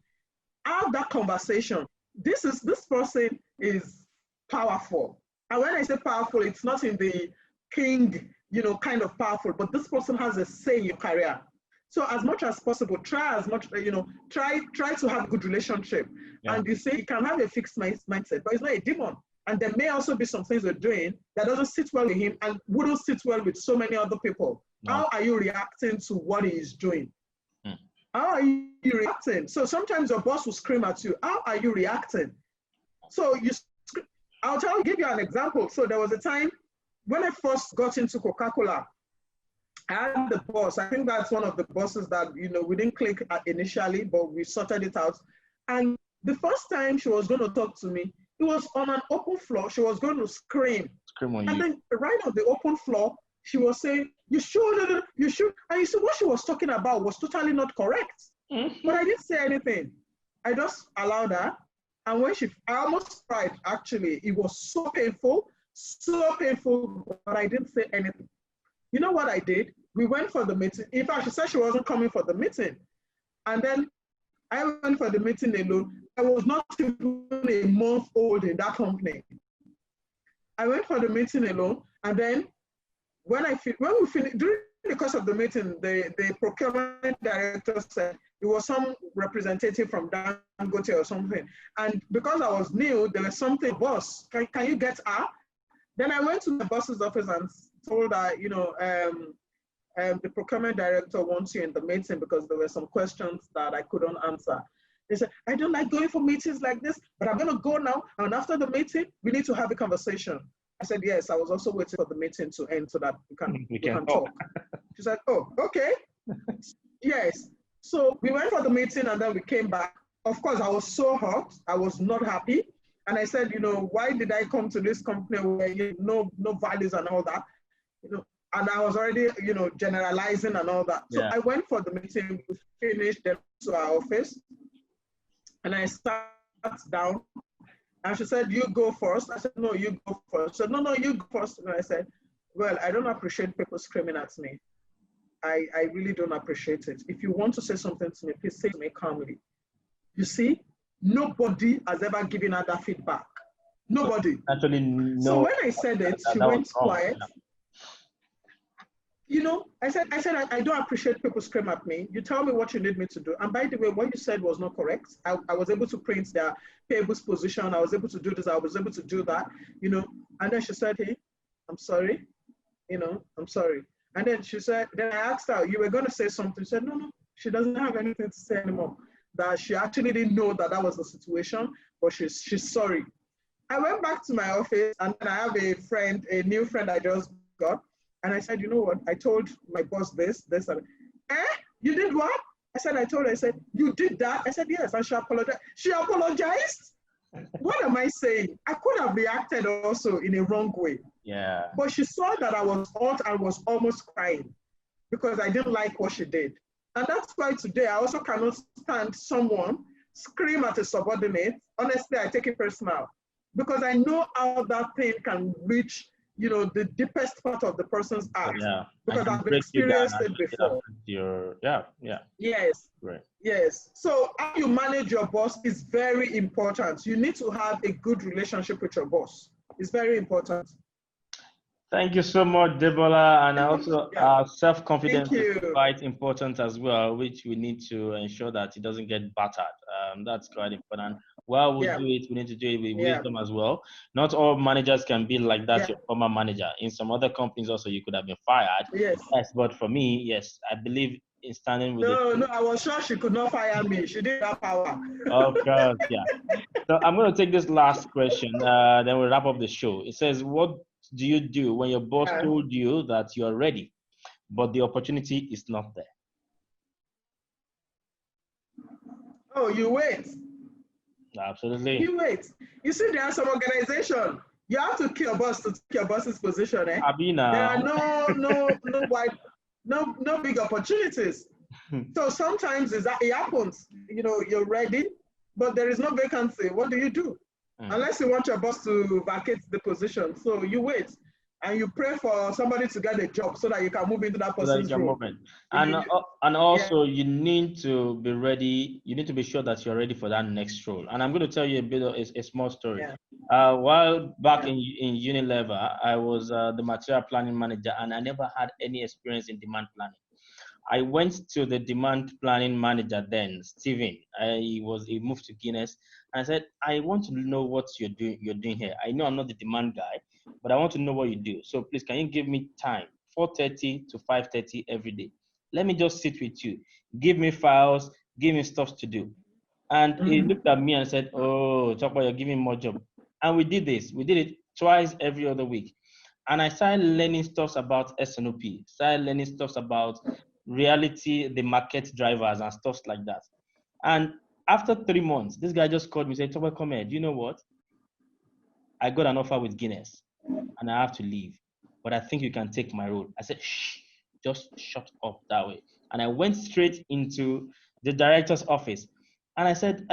Speaker 2: Have that conversation. This person is powerful. And when I say powerful, it's not in the king, kind of powerful, but this person has a say in your career. So as much as possible, try to have a good relationship. And you say you can have a fixed mindset, but it's not a demon. And there may also be some things you're doing that doesn't sit well with him and wouldn't sit well with so many other people. How are you reacting to what he is doing? How are you reacting? So sometimes your boss will scream at you. How are you reacting? So I'll give you an example. So there was a time when I first got into Coca-Cola, I had the boss. I think that's one of the bosses that, we didn't click initially, but we sorted it out. And the first time she was going to talk to me, it was on an open floor. She was going to scream. And then right on the open floor, she was saying, you should. And you see, what she was talking about was totally not correct. But I didn't say anything. I just allowed her. And when I almost cried, actually. It was so painful, but I didn't say anything. You know what I did? We went for the meeting. In fact, she said she wasn't coming for the meeting. And then I went for the meeting alone. I was not even a month old in that company. I went for the meeting alone. And then when we finished, during the course of the meeting, the procurement director said it was some representative from Dangote or something. And because I was new, there was something, boss, can you get her? Then I went to the boss's office and told her, the procurement director wants you in the meeting because there were some questions that I couldn't answer. They said, I don't like going for meetings like this, but I'm going to go now. And after the meeting, we need to have a conversation. I said, yes, I was also waiting for the meeting to end so that we can talk. She said, oh, okay. Yes. So we went for the meeting and then we came back. Of course, I was so hurt. I was not happy. And I said, why did I come to this company where no values and all that? And I was already, generalizing and all that. So I went for the meeting, we finished, then to our office. And I sat down. And she said, you go first. I said, no, you go first. She said, no, you go first. And I said, well, I don't appreciate people screaming at me. I really don't appreciate it. If you want to say something to me, please say to me calmly. You see, nobody has ever given her that feedback. Nobody.
Speaker 1: Actually, no.
Speaker 2: So when I said it, she went quiet. I said, I don't appreciate people scream at me. You tell me what you need me to do. And by the way, what you said was not correct. I was able to print their payables position. I was able to do this. I was able to do that, And then she said, hey, I'm sorry. I'm sorry. And then she said, then I asked her, you were going to say something. She said, no, she doesn't have anything to say anymore. That she actually didn't know that was the situation, but she's sorry. I went back to my office and then I have a new friend I just got. And I said, you know what? I told my boss this, and you did what? I said, I told her, I said, you did that? I said, yes, and she apologized. She apologized? what am I saying? I could have reacted also in a wrong way.
Speaker 1: Yeah.
Speaker 2: But she saw that I was hot and was almost crying because I didn't like what she did. And that's why today I also cannot stand someone scream at a subordinate. Honestly, I take it personal because I know how that pain can reach, the deepest part of the person's heart
Speaker 1: Yeah. I
Speaker 2: because
Speaker 1: can
Speaker 2: I've
Speaker 1: break you down
Speaker 2: experienced
Speaker 1: and
Speaker 2: it
Speaker 1: make it affect
Speaker 2: before.
Speaker 1: your, yeah, yeah.
Speaker 2: Yes,
Speaker 1: Right.
Speaker 2: yes. So how you manage your boss is very important. You need to have a good relationship with your boss. It's very important.
Speaker 1: Thank you so much, Debola. And also,
Speaker 2: Yeah. Thank
Speaker 1: self-confidence is
Speaker 2: you.
Speaker 1: quite important as well, which we need to ensure that it doesn't get battered. That's quite important. While we
Speaker 2: Yeah.
Speaker 1: do it, we need to do it with
Speaker 2: Yeah.
Speaker 1: wisdom as well. Not all managers can be like that,
Speaker 2: Yeah.
Speaker 1: your former manager. In some other companies also, you could have been fired.
Speaker 2: Yes.
Speaker 1: Yes, but for me, yes, I believe in standing with the
Speaker 2: No, no,
Speaker 1: truth.
Speaker 2: I was sure she could not fire me. She didn't have power.
Speaker 1: Of course, yeah. So I'm going to take this last question, then we'll wrap up the show. It says, what do you do when your boss
Speaker 2: Yeah.
Speaker 1: told you that you are ready, but the opportunity is not there?
Speaker 2: Oh, you wait.
Speaker 1: Absolutely.
Speaker 2: You wait. You see, there are some organization. You have to kill your boss to take your boss's position, eh?
Speaker 1: Abi
Speaker 2: There are
Speaker 1: now.
Speaker 2: no big opportunities. So sometimes it happens. You're ready, but there is no vacancy. What do? Unless you want your boss to vacate the position. So you wait and you pray for somebody to get a job so that you can move into that
Speaker 1: So that you
Speaker 2: person's
Speaker 1: can
Speaker 2: role.
Speaker 1: move in.
Speaker 2: You-
Speaker 1: And
Speaker 2: yeah,
Speaker 1: also you need to be ready. You need to be sure that you're ready for that next role. And I'm going to tell you a bit of a small story.
Speaker 2: yeah,
Speaker 1: While back
Speaker 2: yeah.
Speaker 1: in Unilever, I was the material planning manager, and I never had any experience in demand planning. I went to the demand planning manager then, Steven. He moved to Guinness. And I said, I want to know what you're doing here. I know I'm not the demand guy, but I want to know what you do. So please, can you give me time, 4:30 to 5:30 every day? Let me just sit with you. Give me files, give me stuff to do. And he
Speaker 2: Mhm.
Speaker 1: looked at me and said, oh, Chokwa, you're giving more job. And we did this. We did it twice every other week. And I started learning stuff about SNOP, started learning stuff about reality, the market drivers and stuff like that. And after 3 months, this guy just called me and said, Tope, come here. Do you know what? I got an offer with Guinness and I have to leave, but I think you can take my role. I said, shh, just shut up that way. And I went straight into the director's office and I said,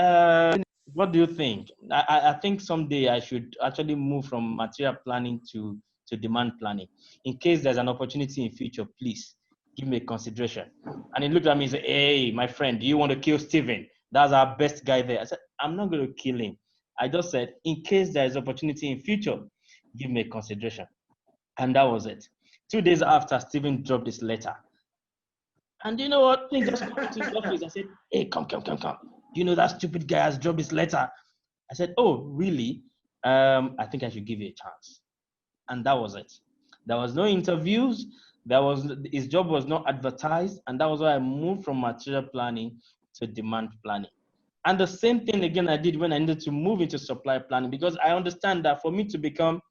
Speaker 1: what do you think? I think someday I should actually move from material planning to demand planning. In case there's an opportunity in future, please give me a consideration. And he looked at me and said, hey, my friend, do you want to kill Steven? That's our best guy there. I said, I'm not going to kill him. I just said, in case there is opportunity in future, give me a consideration. And that was it. 2 days after, Steven dropped his letter. And you know what? He just called me to his office. I said, hey, come. You know that stupid guy has dropped his letter. I said, oh, really? I think I should give you a chance. And that was it. There was no interviews. His job was not advertised. And that was why I moved from material planning to demand planning. And the same thing again I did when I needed to move into supply planning, because I understand that for me to become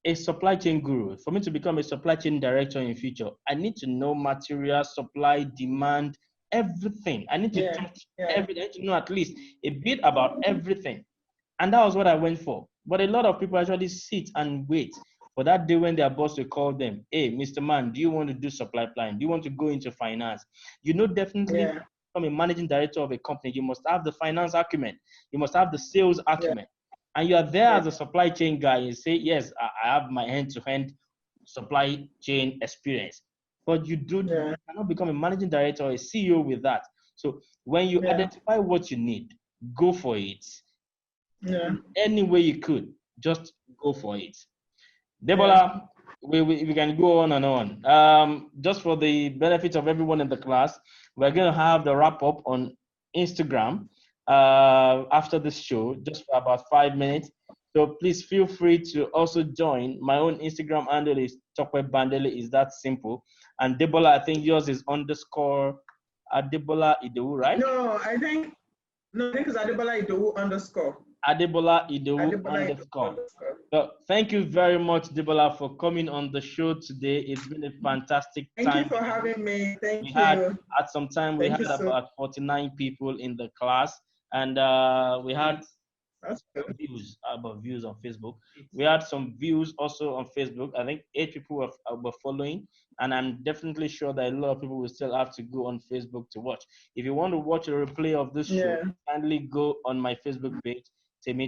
Speaker 1: a supply chain guru, for me to become a supply chain director in future, I need to know material, supply, demand, everything. I need to
Speaker 2: Yeah,
Speaker 1: touch
Speaker 2: yeah,
Speaker 1: everything. I need to know at least a bit about everything. And that was what I went for. But a lot of people actually sit and wait for that day when their boss will call them. Hey, Mr. Man, do you want to do supply planning? Do you want to go into finance? Definitely
Speaker 2: yeah,
Speaker 1: become a managing director of a company. You must have the finance acumen. You must have the sales
Speaker 2: yeah,
Speaker 1: acumen. And you are there
Speaker 2: yeah,
Speaker 1: as a supply chain guy. You say, yes, I have my hand-to-hand supply chain experience. But you
Speaker 2: yeah,
Speaker 1: cannot become a managing director or a CEO with that. So when you
Speaker 2: yeah,
Speaker 1: identify what you need, go for it
Speaker 2: yeah,
Speaker 1: any way you could. Just go for it.
Speaker 2: yeah.
Speaker 1: Debola, we can go on and on. Just for the benefit of everyone in the class, we're going to have the wrap up on Instagram after this show, just for about 5 minutes. So please feel free to also join. My own Instagram handle is Tope Bandele. Is that simple? And Debola, I think yours is underscore Adebola Idowu, right?
Speaker 2: No, I think it's Adebola Idowu underscore.
Speaker 1: Adebola Idowu
Speaker 2: Adebola Idowu
Speaker 1: underscore.
Speaker 2: underscore.
Speaker 1: So thank you very much, Debola, for coming on the show today. It's been a fantastic
Speaker 2: Thank you
Speaker 1: time
Speaker 2: for
Speaker 1: with you.
Speaker 2: having me.
Speaker 1: We
Speaker 2: Thank
Speaker 1: had
Speaker 2: you.
Speaker 1: at some time we
Speaker 2: Thank
Speaker 1: had
Speaker 2: you so
Speaker 1: about 49 people in the class, and we had
Speaker 2: That's good.
Speaker 1: views on Facebook. We had some views also on Facebook. I think 8 people were following, and I'm definitely sure that a lot of people will still have to go on Facebook to watch. If you want to watch a replay of this show, kindly go on my Facebook page,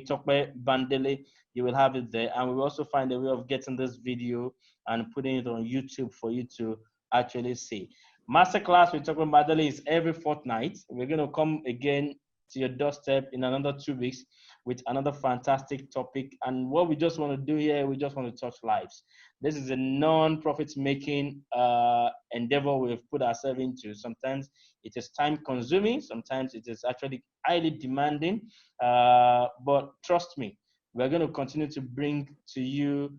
Speaker 1: Tope Bandele. You will have it there, and we will also find a way of getting this video and putting it on YouTube for you to actually see. Masterclass with Tope Bandele is every fortnight. We're going to come again to your doorstep in another 2 weeks with another fantastic topic. And what we just want to do here, we just want to touch lives. This is a non-profit making endeavor we've put ourselves into. Sometimes it is time consuming, sometimes it is actually highly demanding. But trust me, we're going to continue to bring to you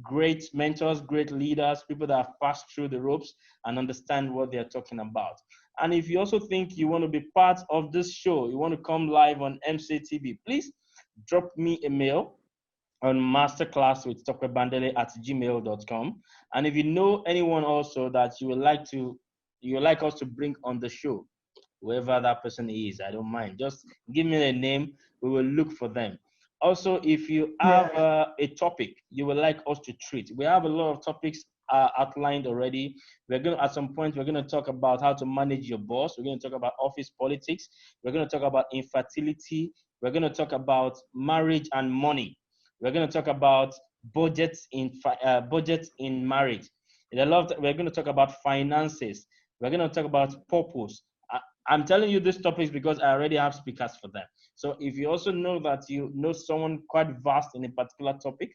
Speaker 1: great mentors, great leaders, people that have passed through the ropes and understand what they're talking about. And if you also think you want to be part of this show, you want to come live on MCTV, please drop me a mail on masterclass with topebandele@gmail.com. And if you know anyone also that you would like us to bring on the show, whoever that person is, I don't mind. Just give me a name. We will look for them. Also, if you have a topic you would like us to treat, we have a lot of topics outlined already. At some point, we're going to talk about how to manage your boss. We're going to talk about office politics. We're going to talk about infertility. We're going to talk about marriage and money. We're going to talk about budgets in marriage. We're going to talk about finances. We're going to talk about purpose. I'm telling you these topics because I already have speakers for them. So if you also know that you know someone quite vast in a particular topic,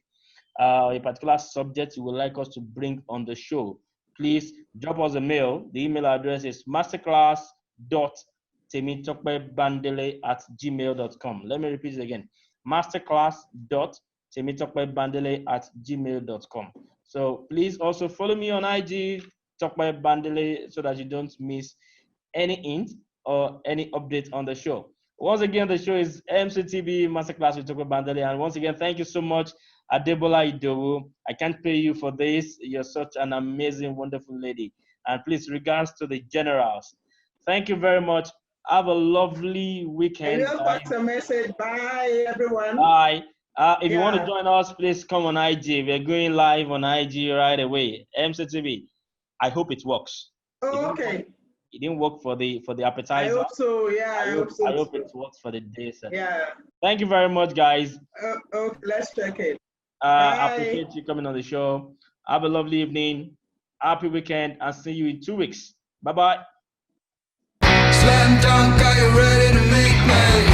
Speaker 1: a particular subject you would like us to bring on the show, please drop us a mail. The email address is masterclass.temitokbebandele@gmail.com. Let me repeat it again. masterclass.temitokbebandele@gmail.com. So please also follow me on IG, Tope Bandele, so that you don't miss any hint or any update on the show. Once again, the show is MCTV Masterclass with Tope Bandele. And once again, thank you so much, Adebola Idowu. I can't pay you for this. You're such an amazing, wonderful lady. And please, regards to the generals. Thank you very much. Have a lovely weekend.
Speaker 2: I will pass a message. Bye, everyone.
Speaker 1: Bye. If you want to join us, please come on IG. We're going live on IG right away. MCTV. I hope it works.
Speaker 2: Oh, okay.
Speaker 1: It didn't work for the appetizer.
Speaker 2: I hope so. Yeah, I hope so.
Speaker 1: I hope it works for the dessert.
Speaker 2: Yeah.
Speaker 1: Thank you very much, guys.
Speaker 2: Okay, let's check it.
Speaker 1: I appreciate you coming on the show. Have a lovely evening. Happy weekend, and see you in 2 weeks. Bye-bye.
Speaker 3: Slam dunk, are you ready to make me?